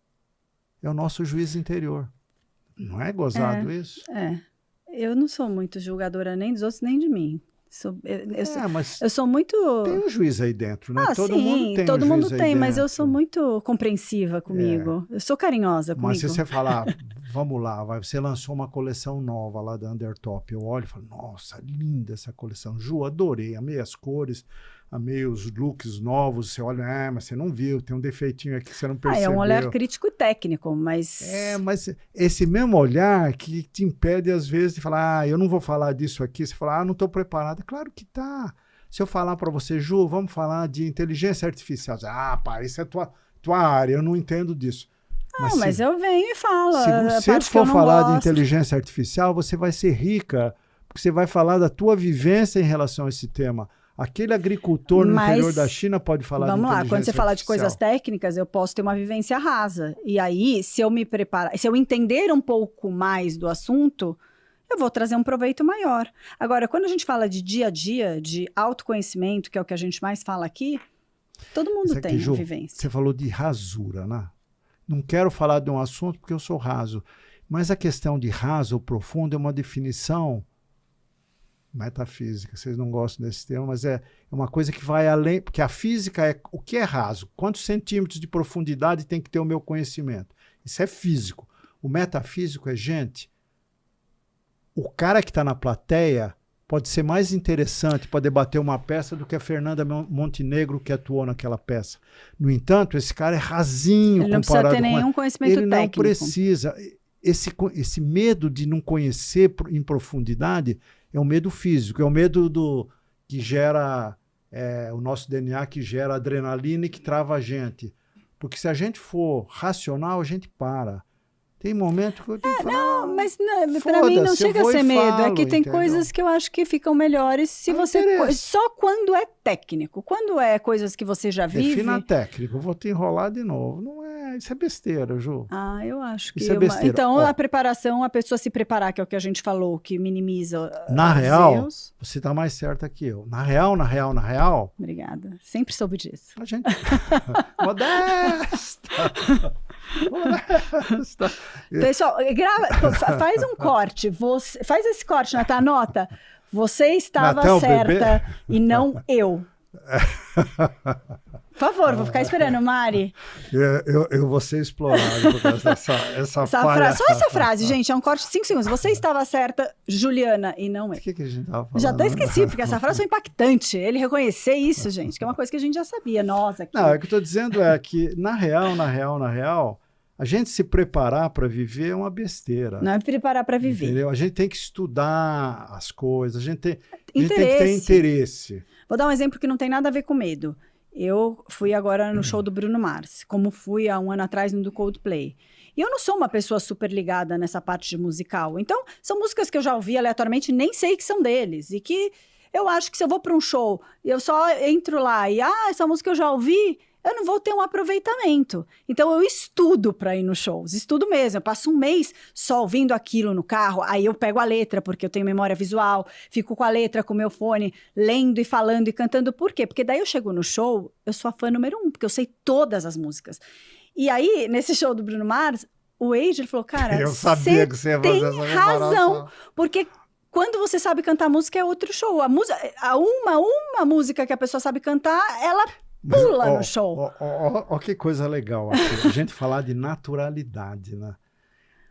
é o nosso juiz interior. Não é gozado isso? Eu não sou muito julgadora nem dos outros, nem de mim. Eu sou muito... Tem um juiz aí dentro, né? Todo mundo tem todo mundo tem, mas eu sou muito compreensiva comigo. Eu sou carinhosa comigo. Mas se você falar, vamos lá, você lançou uma coleção nova lá da Undertop, eu olho e falo, nossa, linda essa coleção. Ju, adorei, amei as cores, amei os looks novos. Você olha, mas você não viu, tem um defeitinho aqui que você não percebeu. É um olhar crítico e técnico, mas... Mas esse mesmo olhar que te impede, às vezes, de falar, eu não vou falar disso aqui. Você fala, não estou preparado. É claro que tá. Se eu falar para você, Ju, vamos falar de inteligência artificial. Pá, isso é tua área, eu não entendo disso. Mas eu venho e falo. Se você for falar de inteligência artificial, você vai ser rica, porque você vai falar da tua vivência em relação a esse tema. Aquele agricultor no interior da China pode falar de inteligência artificial. Vamos lá, quando você fala de coisas técnicas, eu posso ter uma vivência rasa. E aí, se eu me preparar, se eu entender um pouco mais do assunto, eu vou trazer um proveito maior. Agora, quando a gente fala de dia a dia, de autoconhecimento, que é o que a gente mais fala aqui, todo mundo tem uma vivência. Você falou de rasura, né? Não quero falar de um assunto porque eu sou raso. Mas a questão de raso ou profundo é uma definição metafísica. Vocês não gostam desse termo, mas é uma coisa que vai além, porque a física é o que é raso. Quantos centímetros de profundidade tem que ter o meu conhecimento? Isso é físico. O metafísico é, gente, o cara que está na plateia pode ser mais interessante para debater uma peça do que a Fernanda Montenegro que atuou naquela peça. No entanto, esse cara é rasinho comparado com... Ele não precisa ter nenhum conhecimento técnico. Ele não precisa. Esse medo de não conhecer em profundidade é um medo físico, é o medo que gera o nosso DNA, que gera adrenalina e que trava a gente. Porque se a gente for racional, a gente para. Tem momento que eu tenho que falar... Mas para mim não chega a ser medo. É que tem coisas que eu acho que ficam melhores se você... Só quando é técnico. Quando é coisas que você já vive... Defina técnico. Eu vou te enrolar de novo. Não é... Isso é besteira, Ju. Eu acho que... Isso é besteira. Então, a preparação, a pessoa se preparar, que é o que a gente falou, que minimiza na real, erros. Você está mais certa que eu. Na real... Obrigada. Sempre soube disso. A gente... Modesta! Pessoal, faz um corte. Faz esse corte, Natan, anota. Você estava certa e não eu. Por favor, vou ficar esperando, Mari. Eu vou ser explorado por causa dessa falha. Só essa frase, gente, é um corte de 5 segundos. Você estava certa, Juliana, e não eu. O que a gente estava falando? Já até esqueci, porque essa frase foi impactante. Ele reconhecer isso, gente, que é uma coisa que a gente já sabia, nós aqui. Não, o que eu estou dizendo é que, na real, a gente se preparar para viver é uma besteira. Não é preparar para viver. Entendeu? A gente tem que estudar as coisas, a gente tem que ter interesse. Vou dar um exemplo que não tem nada a ver com medo. Eu fui agora no show do Bruno Mars, como fui há um ano atrás no do Coldplay. E eu não sou uma pessoa super ligada nessa parte de musical. Então, são músicas que eu já ouvi aleatoriamente, nem sei que são deles. E que eu acho que se eu vou para um show e eu só entro lá e, essa música eu já ouvi, eu não vou ter um aproveitamento. Então, eu estudo para ir nos shows. Estudo mesmo. Eu passo um mês só ouvindo aquilo no carro. Aí eu pego a letra, porque eu tenho memória visual. Fico com a letra, com o meu fone, lendo e falando e cantando. Por quê? Porque daí eu chego no show, eu sou a fã número 1, porque eu sei todas as músicas. E aí, nesse show do Bruno Mars, o Age falou, cara, eu sabia que você ia fazer essa razão. Porque... quando você sabe cantar música, é outro show. Uma música que a pessoa sabe cantar, ela... pula no show. Ó, que coisa legal aqui. A gente falar de naturalidade, né?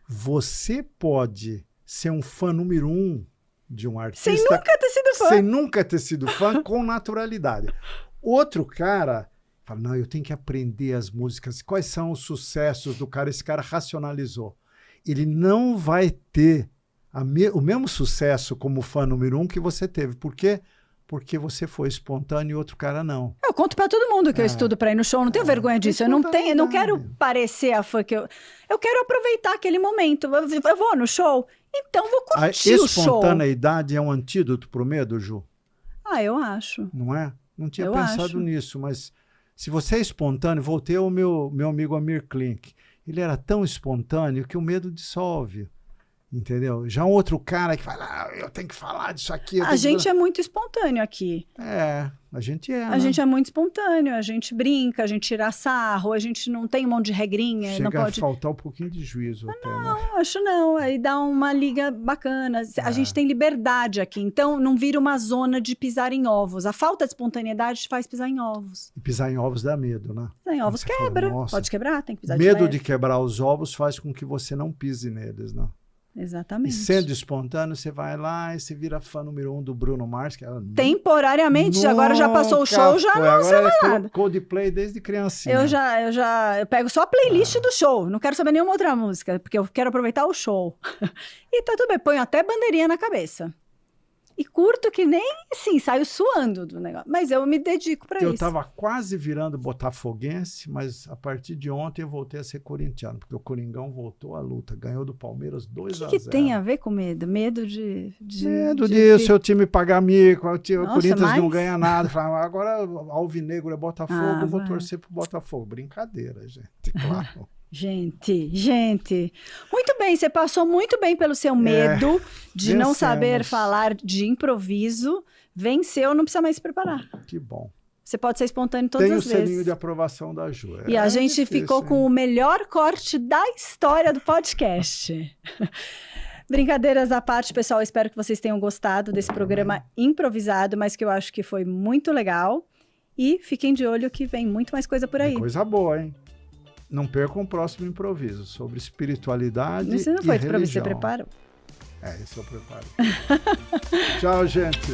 Você pode ser um fã número 1 de um artista... sem nunca ter sido fã. Sem nunca ter sido fã, com naturalidade. Outro cara fala, não, eu tenho que aprender as músicas. Quais são os sucessos do cara? Esse cara racionalizou. Ele não vai ter o mesmo sucesso como fã número 1 que você teve. Por quê? Porque você foi espontâneo e outro cara não. Eu conto pra todo mundo que eu estudo pra ir no show, não tenho vergonha disso. Eu não quero parecer a fã que eu quero aproveitar aquele momento. Eu vou no show, então vou curtir o show. A espontaneidade é um antídoto pro medo, Ju? Eu acho. Não é? Não tinha pensado nisso, mas se você é espontâneo, voltei ao meu amigo Amir Klink. Ele era tão espontâneo que o medo dissolve. Entendeu? Já um outro cara que fala, eu tenho que falar disso aqui. A gente é muito espontâneo aqui. A gente é. A gente é muito espontâneo, a gente brinca, a gente tira sarro, a gente não tem um monte de regrinha. Chega não pode... a faltar um pouquinho de juízo até, né? Não, acho não. Aí dá uma liga bacana. A gente tem liberdade aqui, então não vira uma zona de pisar em ovos. A falta de espontaneidade te faz pisar em ovos. E pisar em ovos dá medo, né? Pisar em ovos quebra. Fala, pode quebrar, tem que pisar medo de de quebrar os ovos faz com que você não pise neles, né? Exatamente. E sendo espontâneo, você vai lá e você vira fã número 1 do Bruno Mars. Que temporariamente, agora já passou o show, já não agora sei mais nada. Coldplay desde criancinha. Eu pego só a playlist do show, não quero saber nenhuma outra música, porque eu quero aproveitar o show. E tá tudo bem, ponho até bandeirinha na cabeça. E curto que nem, assim, saio suando do negócio. Mas eu me dedico pra isso. Eu tava quase virando botafoguense, mas a partir de ontem eu voltei a ser corintiano, porque o Coringão voltou à luta, ganhou do Palmeiras 2-0. O que tem a ver com medo? Medo de o seu time pagar mico, o Corinthians não ganha nada. Agora alvinegro é Botafogo, eu vou torcer pro Botafogo. Brincadeira, gente, claro. Gente, muito bem, você passou muito bem pelo seu medo de não saber falar de improviso, venceu, não precisa mais se preparar. Que bom. Você pode ser espontâneo todas as vezes. Tem o selinho de aprovação da Ju. E a gente ficou com o melhor corte da história do podcast. Brincadeiras à parte, pessoal, espero que vocês tenham gostado desse programa improvisado, mas que eu acho que foi muito legal. E fiquem de olho que vem muito mais coisa por aí. Coisa boa, hein? Não percam o próximo improviso sobre espiritualidade Isso não foi e religião. Você preparou. Esse eu preparo. Tchau, gente.